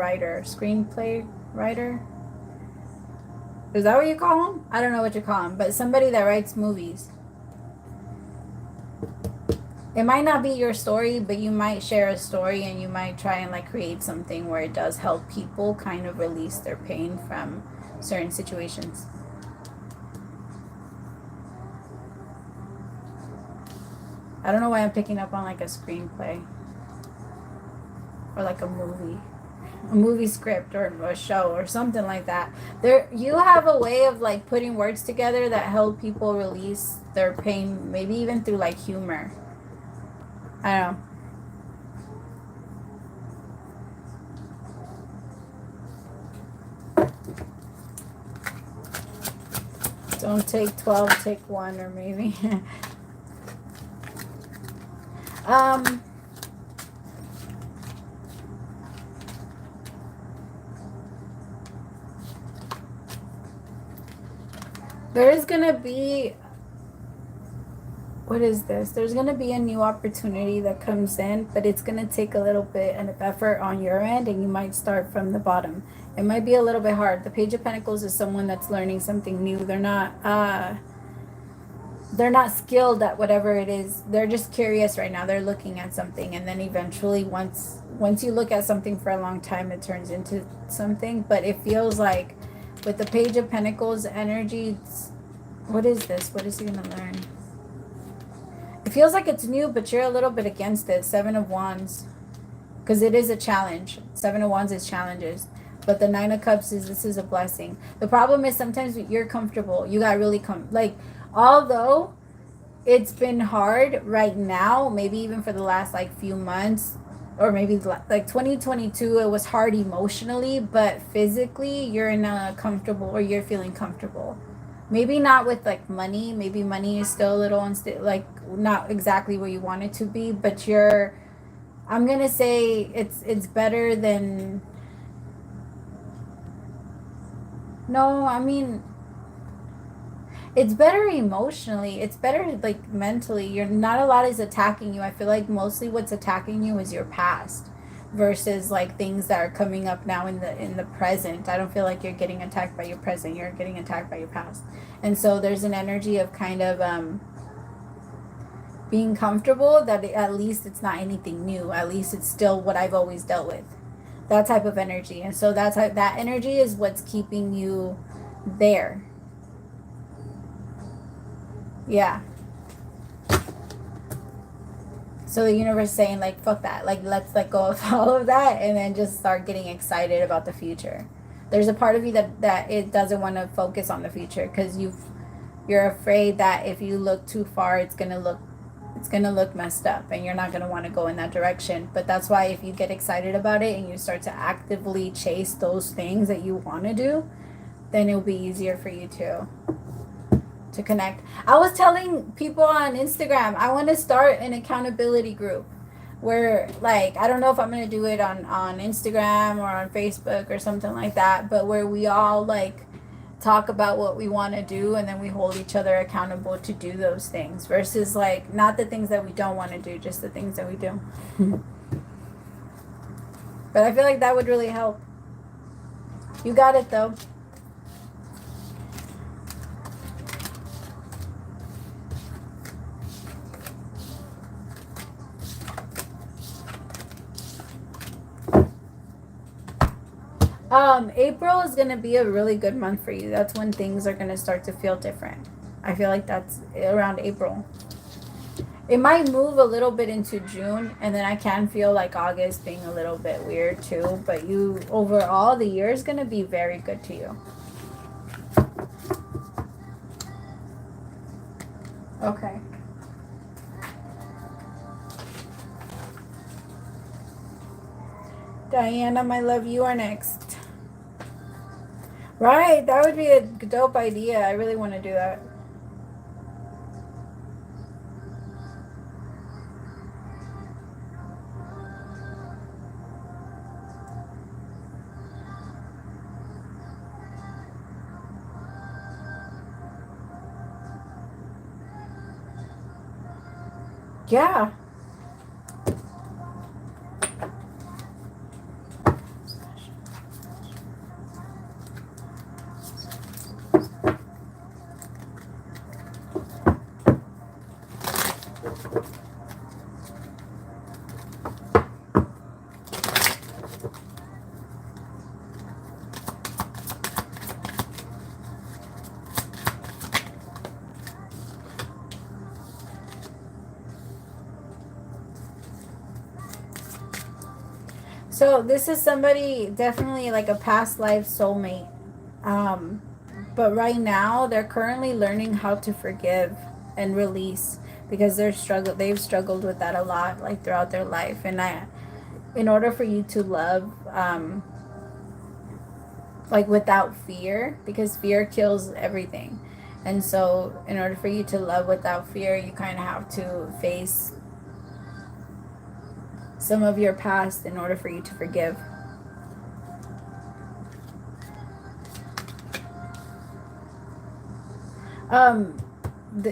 writer. Is that what you call them? I don't know what you call them, but somebody that writes movies. It might not be your story, but you might share a story, and you might try and like create something where it does help people kind of release their pain from certain situations. I don't know why I'm picking up on like a screenplay. Or like a movie script, or a show, or something like that. You have a way of like putting words together that help people release their pain, maybe even through like humor. I don't know. Don't take 12, take 1, or maybe. There's gonna be, what is this? There's gonna be a new opportunity that comes in, but it's gonna take a little bit of effort on your end, and you might start from the bottom. It might be a little bit hard. The Page of Pentacles is someone that's learning something new. They're not skilled at whatever it is. They're just curious right now. They're looking at something, and then eventually, once you look at something for a long time, it turns into something. But it feels like, with the Page of Pentacles energy, what is this? What is he going to learn? It feels like it's new, but you're a little bit against it. 7 of Wands. Because it is a challenge. 7 of Wands is challenges. But the Nine of Cups is, this is a blessing. The problem is sometimes you're comfortable. You got really like, although it's been hard right now, maybe even for the last like few months, or maybe like 2022, it was hard emotionally, but physically you're in a comfortable, or you're feeling comfortable. Maybe not with like money. Maybe money is still a little like not exactly where you want it to be, but you're, I'm gonna say it's better than, no, I mean, it's better emotionally. It's better like mentally. You're not, a lot is attacking you. I feel like mostly what's attacking you is your past versus like things that are coming up now in the present. I don't feel like you're getting attacked by your present. You're getting attacked by your past. And so there's an energy of kind of being comfortable that at least it's not anything new. At least it's still what I've always dealt with. That type of energy. And so that energy is what's keeping you there. Yeah. So the universe is saying like, fuck that. Like, let's let go of all of that and then just start getting excited about the future. There's a part of you that it doesn't want to focus on the future because you're afraid that if you look too far, it's gonna look messed up and you're not gonna want to go in that direction. But that's why if you get excited about it and you start to actively chase those things that you want to do, then it'll be easier for you to connect. I was telling people on Instagram, I want to start an accountability group where, like, I don't know if I'm going to do it on Instagram or on Facebook or something like that, but where we all like talk about what we want to do and then we hold each other accountable to do those things versus like not the things that we don't want to do, just the things that we do. But I feel like that would really help. You got it though. April is going to be a really good month for you. That's when things are going to start to feel different. I feel like that's around April. It might move a little bit into June, and then I can feel like August being a little bit weird too. But you, overall, the year is going to be very good to you. Okay. Diana, my love, you are next. Right, that would be a dope idea. I really want to do that. Yeah. So this is somebody, definitely like a past life soulmate. But right now they're currently learning how to forgive and release because they've struggled with that a lot, like throughout their life. And in order for you to love, like without fear, because fear kills everything. And so in order for you to love without fear, you kind of have to face some of your past in order for you to forgive.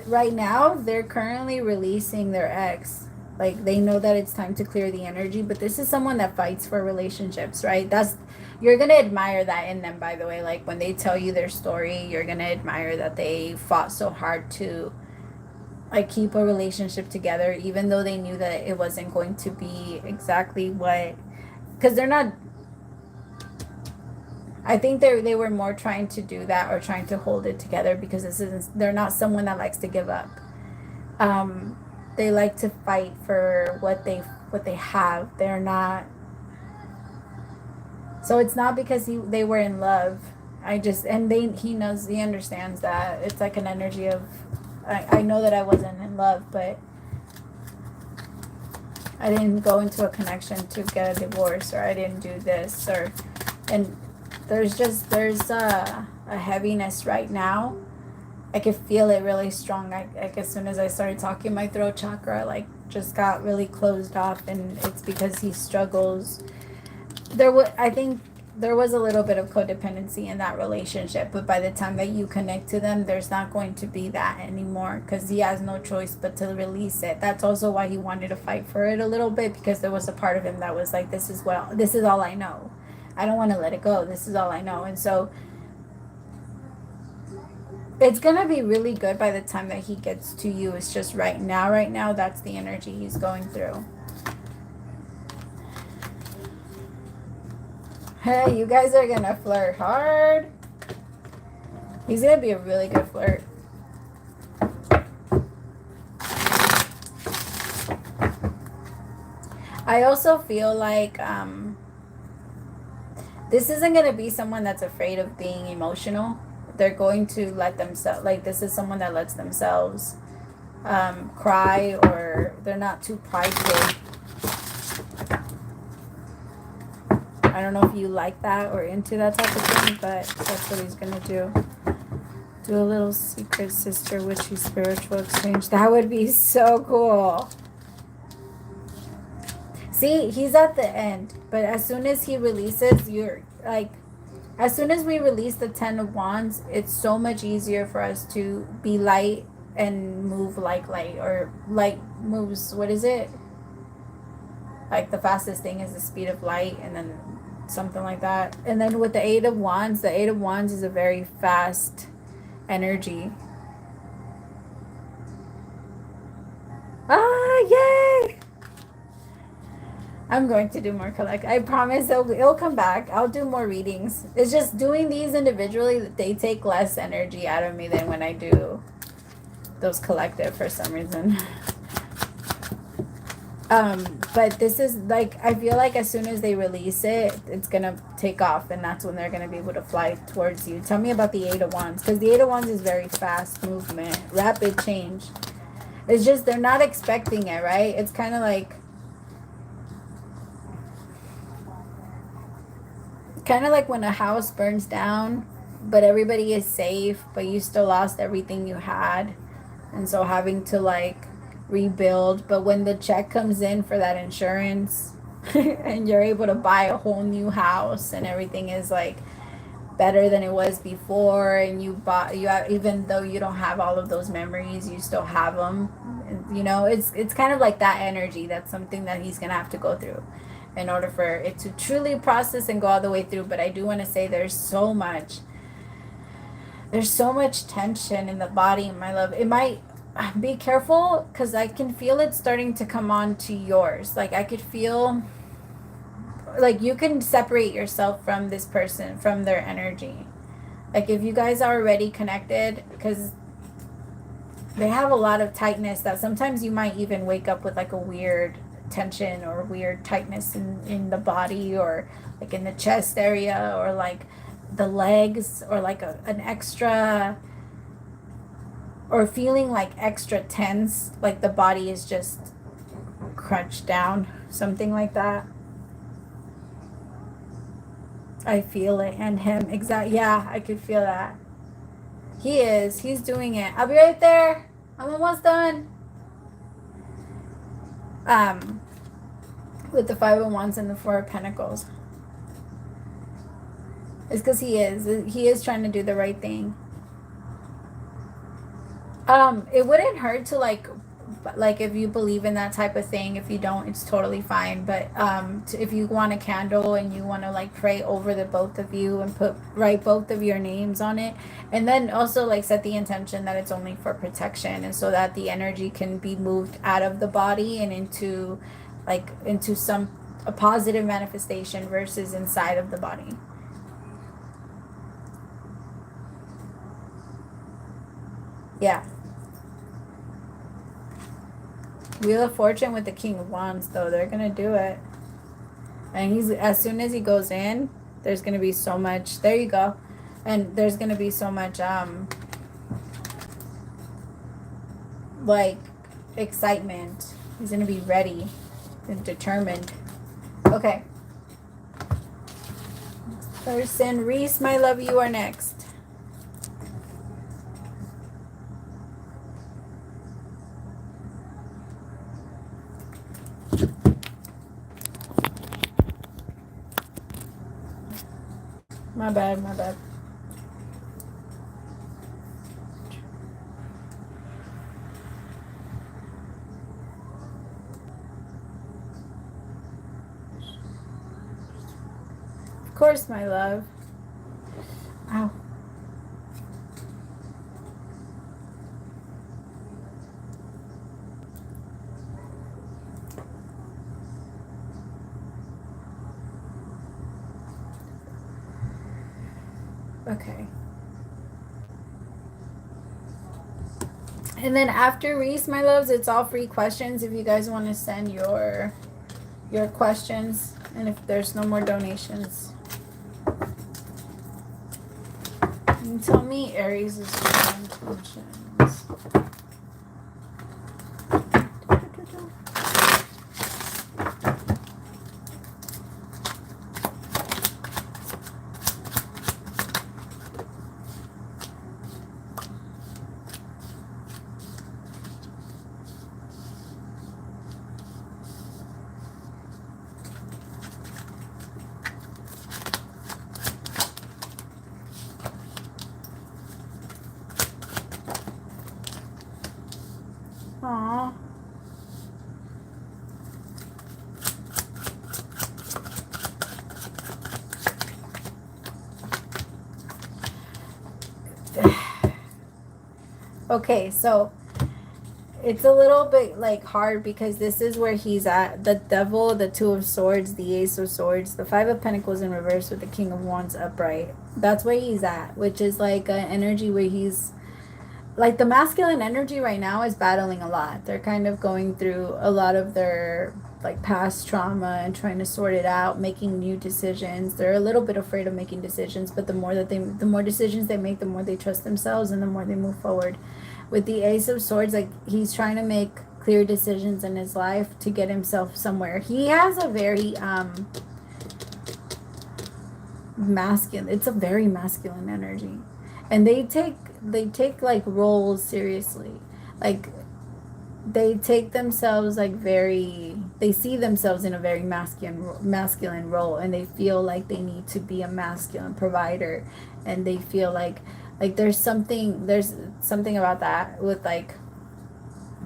Right now they're currently releasing their ex. Like they know that it's time to clear the energy, but this is someone that fights for relationships, right? You're gonna admire that in them, by the way. Like when they tell you their story, you're gonna admire that they fought so hard to like keep a relationship together, even though they knew that it wasn't going to be exactly what, because they're not, I think they were more trying to do that or trying to hold it together because they're not someone that likes to give up. They like to fight for what they have. They're not, So it's not because they were in love. He knows, he understands that. It's like an energy of, I know that I wasn't in love, but I didn't go into a connection to get a divorce, or I didn't do this, and there's a heaviness right now. I could feel it really strong. Like as soon as I started talking, my throat chakra like just got really closed off, and it's because he struggles. I think there was a little bit of codependency in that relationship, but by the time that you connect to them, there's not going to be that anymore, because he has no choice but to release it. That's also why he wanted to fight for it a little bit, because there was a part of him that was like, this is all I know. I don't want to let it go. This is all I know. And so it's gonna be really good by the time that he gets to you. It's just right now that's the energy he's going through. Hey, you guys are gonna flirt hard. He's gonna be a really good flirt. I also feel like this isn't gonna be someone that's afraid of being emotional. They're going to let themselves, like, this is someone that lets themselves cry, or they're not too prideful. I don't know if you like that or into that type of thing, but that's what he's gonna do. Do a little secret sister witchy spiritual exchange. That would be so cool. See, he's at the end, but as soon as he releases, as soon as we release the 10 of Wands, it's so much easier for us to be light and move like light, or light moves, what is it? Like the fastest thing is the speed of light, and then something like that. And then with the 8 of Wands is a very fast energy. Yay! I'm going to do more collect. I promise it'll come back. I'll do more readings. It's just doing these individually, they take less energy out of me than when I do those collective for some reason. But this is like, I feel like as soon as they release it, it's gonna take off, and that's when they're gonna be able to fly towards you. Tell me about the 8 of Wands, because the 8 of Wands is very fast movement, rapid change. It's just they're not expecting it, right? It's kind of like when a house burns down, but everybody is safe, but you still lost everything you had, and so having to like rebuild. But when the check comes in for that insurance and you're able to buy a whole new house, and everything is like better than it was before, and even though you don't have all of those memories, you still have them. And, it's kind of like that energy. That's something that he's gonna have to go through in order for it to truly process and go all the way through. But I do want to say there's so much tension in the body, my love. It might be careful, because I can feel it starting to come on to yours. Like I could feel like you can separate yourself from this person, from their energy. Like if you guys are already connected, because they have a lot of tightness that sometimes you might even wake up with like a weird tension or weird tightness in the body, or like in the chest area, or like the legs, or like an extra, or feeling like extra tense, like the body is just crunched down, something like that. I feel it. And him, yeah, I could feel that. He's doing it. I'll be right there. I'm almost done. With the 5 of Wands and the 4 of Pentacles. It's because he is trying to do the right thing. It wouldn't hurt to like if you believe in that type of thing. If you don't, it's totally fine. But if you want a candle and you want to like pray over the both of you and write both of your names on it, and then also like set the intention that it's only for protection, and so that the energy can be moved out of the body and into a positive manifestation versus inside of the body. Yeah. Wheel of Fortune with the King of Wands, though. They're going to do it. And as soon as he goes in, There's going to be so much. There you go. And there's going to be so much like excitement. He's going to be ready and determined. Okay. Person, Reese, my love, you are next. My bad, my bad. Of course, my love. Ow. Okay. And then after Reese, my loves, it's all free questions if you guys want to send your questions, and if there's no more donations. You tell me Aries is intentions. Aww. Okay, so it's a little bit like hard because this is where he's at. The Devil, the Two of Swords, the Ace of Swords, the Five of Pentacles in reverse with the King of Wands upright. That's where he's at, which is like an energy where he's like, the masculine energy right now is battling a lot. They're kind of going through a lot of their like past trauma and trying to sort it out, making new decisions. They're a little bit afraid of making decisions, but the more decisions they make, the more they trust themselves and the more they move forward. With the Ace of Swords, like, he's trying to make clear decisions in his life to get himself somewhere. He has a very masculine, it's a very masculine energy, and they take like roles seriously. Like, they take themselves like they see themselves in a very masculine role, and they feel like they need to be a masculine provider, and they feel like there's something about that with, like,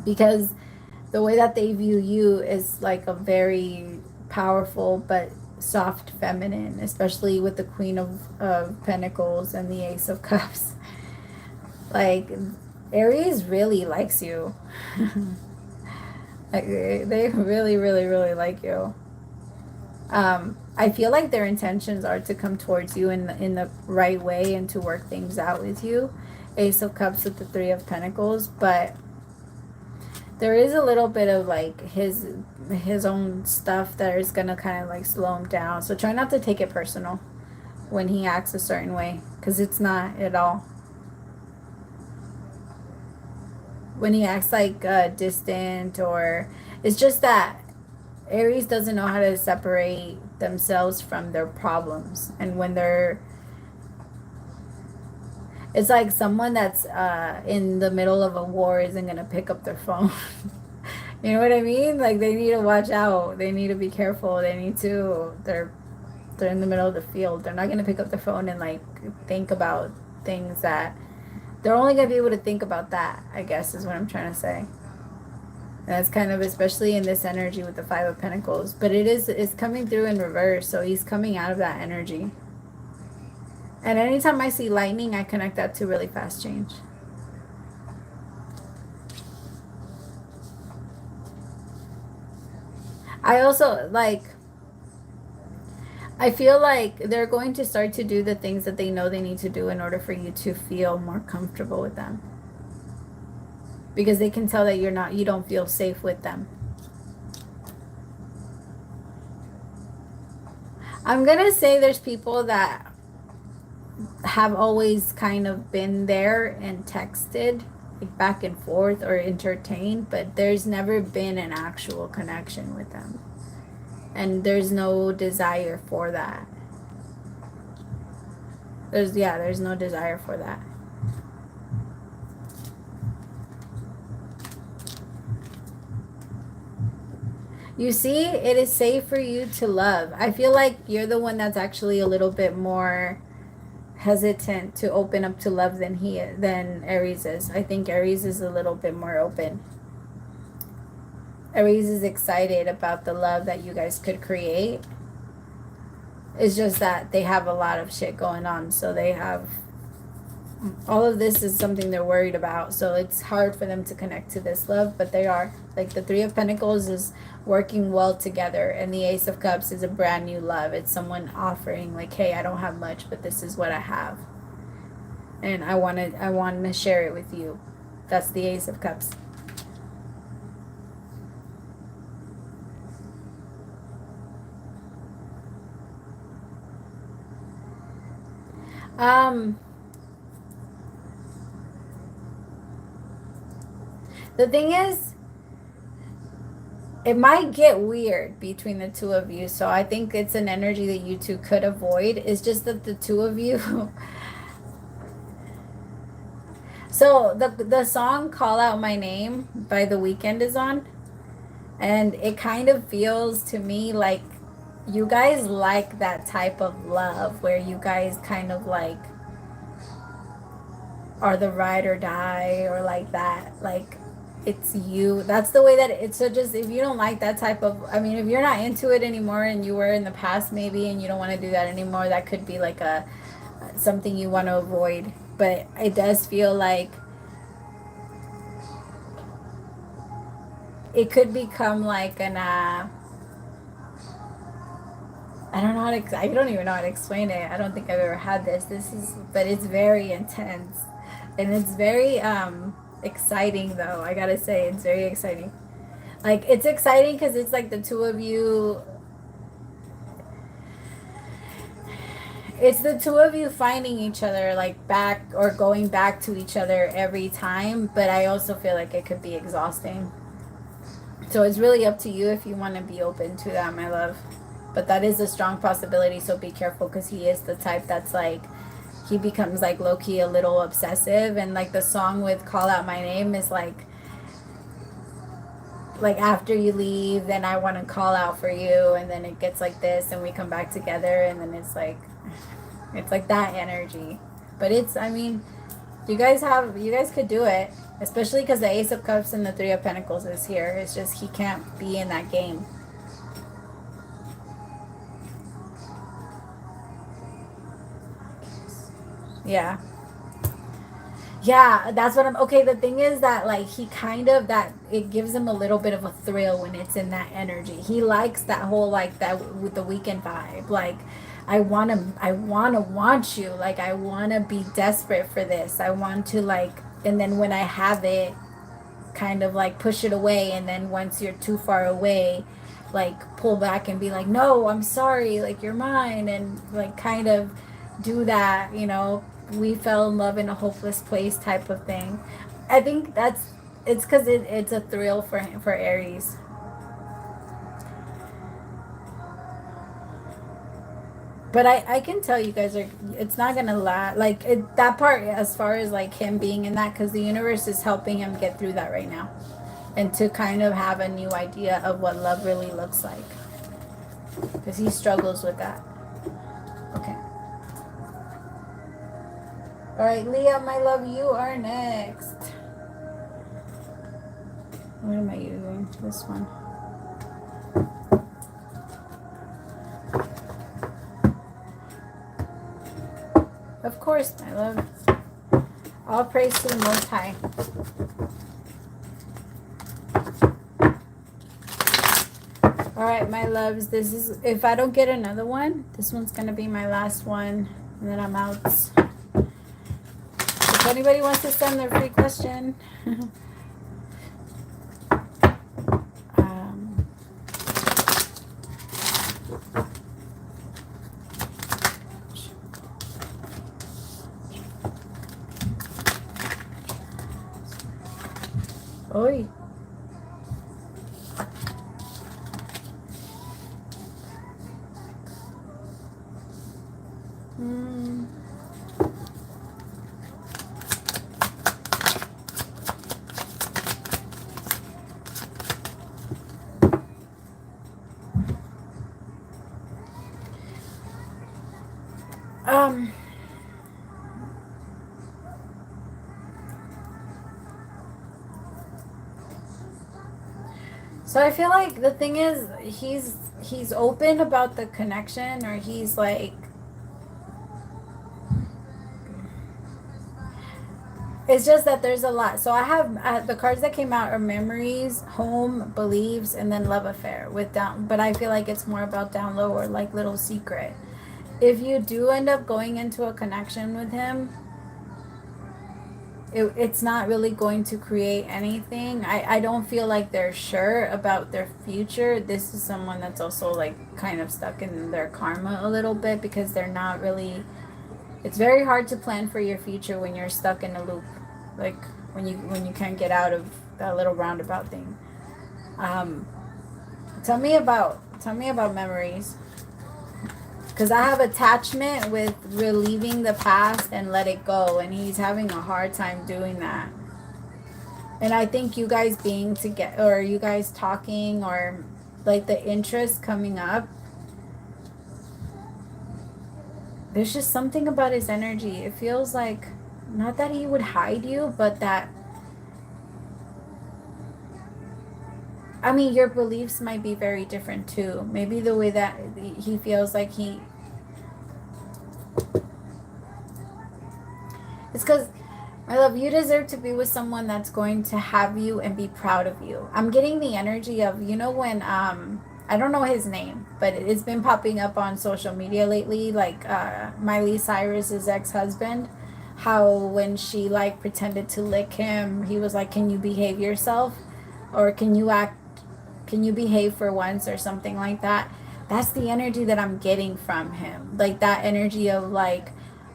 because the way that they view you is like a very powerful but soft feminine, especially with the Queen of Pentacles and the Ace of Cups. Like, Aries really likes you. Like, they really, really, really like you. I feel like their intentions are to come towards you in the right way and to work things out with you. Ace of Cups with the Three of Pentacles, but there is a little bit of like his own stuff that is gonna kind of like slow him down. So try not to take it personal when he acts a certain way, because it's not at all. When he acts like distant, or it's just that Aries doesn't know how to separate themselves from their problems. And when it's like someone that's in the middle of a war isn't going to pick up their phone. You know what I mean? Like, they need to watch out. They need to be careful. They're in the middle of the field. They're not going to pick up the phone and like think about things that they're only going to be able to think about that, I guess, is what I'm trying to say. And that's kind of, especially in this energy with the Five of Pentacles. But it's coming through in reverse, so he's coming out of that energy. And anytime I see lightning, I connect that to really fast change. I also, like, I feel like they're going to start to do the things that they know they need to do in order for you to feel more comfortable with them. Because they can tell that you don't feel safe with them. I'm gonna say there's people that have always kind of been there and texted like back and forth or entertained, but there's never been an actual connection with them. And there's no desire for that. There's no desire for that. You see, it is safe for you to love. I feel like you're the one that's actually a little bit more hesitant to open up to love than Aries is. I think Aries is a little bit more open. Aries is excited about the love that you guys could create. It's just that they have a lot of shit going on, so they have all of this is something they're worried about, so it's hard for them to connect to this love, but they are. Like the Three of Pentacles is working well together, and the Ace of Cups is a brand new love. It's someone offering like, hey, I don't have much, but this is what I have, and I want to share it with you. That's the Ace of Cups. The thing is, it might get weird between the two of you, so I think it's an energy that you two could avoid. It's just that the two of you so the song Call Out My Name by The Weeknd is on, and it kind of feels to me like you guys like that type of love where you guys kind of like are the ride or die, or like that, like it's you. That's the way that it's. So just if you don't like that type of, I mean, if you're not into it anymore and you were in the past maybe and you don't want to do that anymore, that could be like a something you want to avoid. But it does feel like it could become like an I don't know how to, I don't even know how to explain it. I don't think I've ever had this. But it's very intense. And it's very exciting though. I gotta say, it's very exciting. Like, it's exciting because it's like the two of you, it's the two of you finding each other, like back or going back to each other every time. But I also feel like it could be exhausting. So it's really up to you if you want to be open to that, my love. But that is a strong possibility, so be careful, because he is the type that's like, he becomes like low-key a little obsessive. And like the song with Call Out My Name is like after you leave, then I want to call out for you, and then it gets like this, and we come back together, and then it's like that energy. But it's, I mean, you guys could do it, especially because the Ace of Cups and the Three of Pentacles is here. It's just he can't be in that game. Yeah. Yeah, that's what I'm, okay, the thing is that like he kind of, that it gives him a little bit of a thrill when it's in that energy. He likes that whole, like, that with the weekend vibe. Like, I want to want you. Like, I want to be desperate for this. I want to, like, and then when I have it, kind of like push it away, and then once you're too far away, like pull back and be like, no, I'm sorry, like you're mine, and like kind of do that, we fell in love in a hopeless place type of thing. I think it's because it's a thrill for Aries. But I can tell you guys it's not gonna last, like that part, as far as like him being in that, because the universe is helping him get through that right now, and to kind of have a new idea of what love really looks like, because he struggles with that. Okay. All right, Leah, my love, you are next. What am I using? This one. Of course, my love. All praise to the Most High. All right, my loves. This is, if I don't get another one, this one's going to be my last one, and then I'm out. If anybody wants to send their free question, Oy. Mm. Um. So I feel like the thing is he's open about the connection, or he's like, it's just that there's a lot. So I have the cards that came out are memories, home, beliefs, and then love affair with down. But I feel like it's more about down low, or like little secret. If you do end up going into a connection with him, it's not really going to create anything. I don't feel like they're sure about their future. This is someone that's also like kind of stuck in their karma a little bit, because they're not really, it's very hard to plan for your future when you're stuck in a loop, like when you can't get out of that little roundabout thing. um tell me about memories, because I have attachment with relieving the past and let it go, and he's having a hard time doing that. And I think you guys being together, or you guys talking, or like the interest coming up, there's just something about his energy. It feels like, not that he would hide you, but that, I mean, your beliefs might be very different too. Maybe the way that he feels like it's because, my love, you deserve to be with someone that's going to have you and be proud of you. I'm getting the energy of, you know, when I don't know his name, but it's been popping up on social media lately, like Miley Cyrus's ex-husband, how when she like pretended to lick him, he was like, "Can you behave yourself?" Or can you behave for once, or something like that. That's the energy that I'm getting from him. Like that energy of like,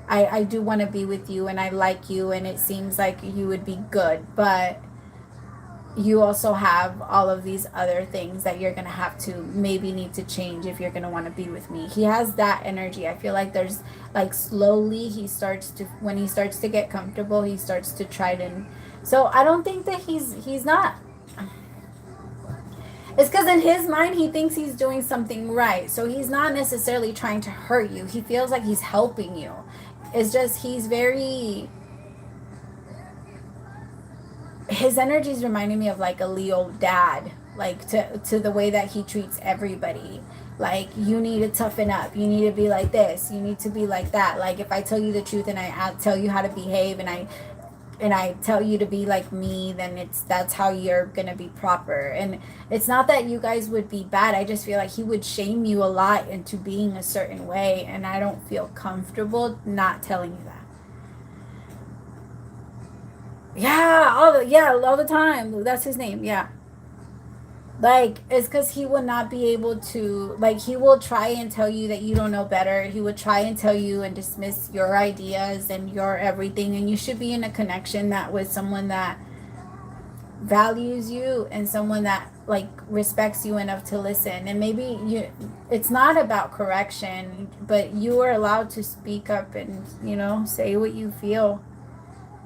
I do want to be with you, and I like you, and it seems like you would be good, but you also have all of these other things that you're going to have to maybe need to change if you're going to want to be with me. He has that energy. I feel like there's like, slowly he starts to, when he starts to get comfortable, he starts to try to, so I don't think that he's not, it's because in his mind he thinks he's doing something right, so he's not necessarily trying to hurt you. He feels like he's helping you. It's just he's very, his energy is reminding me of like a Leo dad, like to the way that he treats everybody. Like, you need to toughen up, you need to be like this, you need to be like that. Like, if I tell you the truth and I tell you how to behave, and I tell you to be like me, then that's how you're gonna be proper. And it's not that you guys would be bad, I just feel like he would shame you a lot into being a certain way, and I don't feel comfortable not telling you that. Yeah, all the time. That's his name. Yeah. Like, it's because he will not be able to, like, he will try and tell you that you don't know better. He would try and tell you and dismiss your ideas and your everything. And you should be in a connection that with someone that values you, and someone that like respects you enough to listen. And maybe it's not about correction, but you are allowed to speak up and, say what you feel.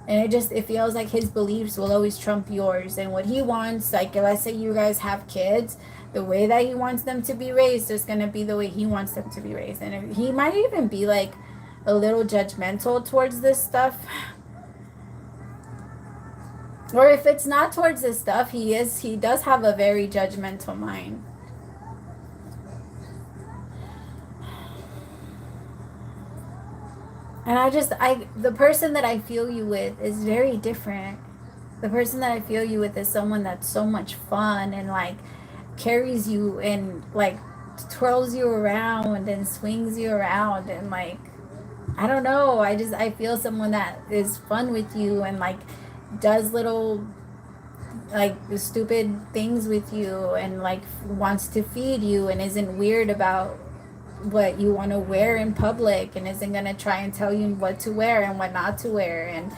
And it feels like his beliefs will always trump yours, and what he wants, like, if let's say you guys have kids, the way that he wants them to be raised is going to be the way he wants them to be raised. And he might even be like a little judgmental towards this stuff, or if it's not towards this stuff, he does have a very judgmental mind. And the person that I feel you with is very different. The person that I feel you with is someone that's so much fun, and like carries you, and like twirls you around and swings you around, and like, I don't know, I feel someone that is fun with you, and like does little like stupid things with you, and like wants to feed you, and isn't weird about what you want to wear in public, and isn't going to try and tell you what to wear and what not to wear, and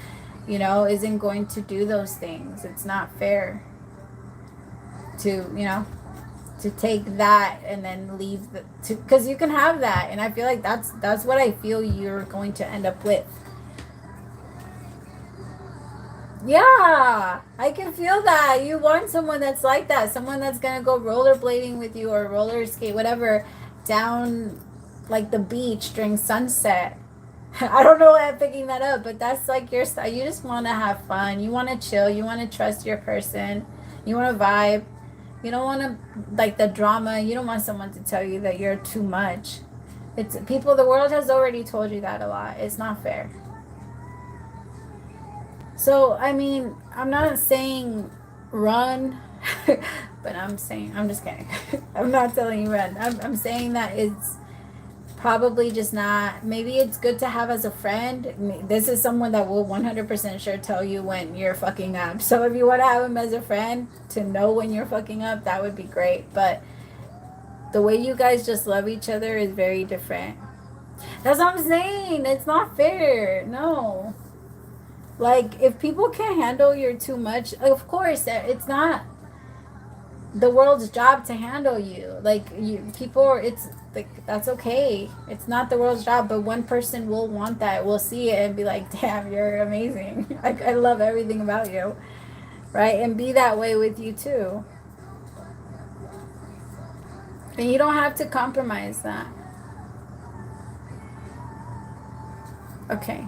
isn't going to do those things. It's not fair. to, you know, to take that and then leave the to, because you can have that, and I feel like that's what I feel you're going to end up with. Yeah, I can feel that. You want someone that's like that, someone that's gonna go rollerblading with you or roller skate, whatever, down like the beach during sunset. I don't know why I'm picking that up, but that's like your style. You just want to have fun. You want to chill. You want to trust your person. You want to vibe. You don't want to like the drama. You don't want someone to tell you that you're too much. It's people. The world has already told you that a lot. It's not fair. So, I mean, I'm not saying run, but I'm saying, I'm just kidding. I'm not telling you run. I'm saying that it's probably just not, maybe it's good to have as a friend. This is someone that will 100% sure tell you when you're fucking up. So if you want to have him as a friend to know when you're fucking up, that would be great. But the way you guys just love each other is very different. That's what I'm saying. It's not fair. No. Like, if people can't handle you too much, of course, it's not the world's job to handle you. Like, people, it's like, that's okay. It's not the world's job, but one person will want that, will see it and be like, damn, you're amazing. Like, I love everything about you, right? And be that way with you too. And you don't have to compromise that. Okay.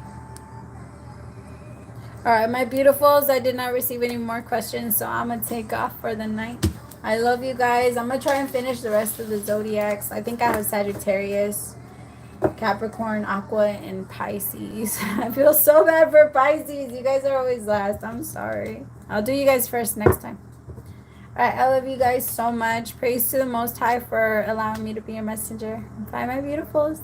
All right, my beautifuls, I did not receive any more questions, so I'm going to take off for the night. I love you guys. I'm going to try and finish the rest of the zodiacs. I think I have Sagittarius, Capricorn, Aqua, and Pisces. I feel so bad for Pisces. You guys are always last. I'm sorry. I'll do you guys first next time. All right, I love you guys so much. Praise to the Most High for allowing me to be your messenger. Bye, my beautifuls.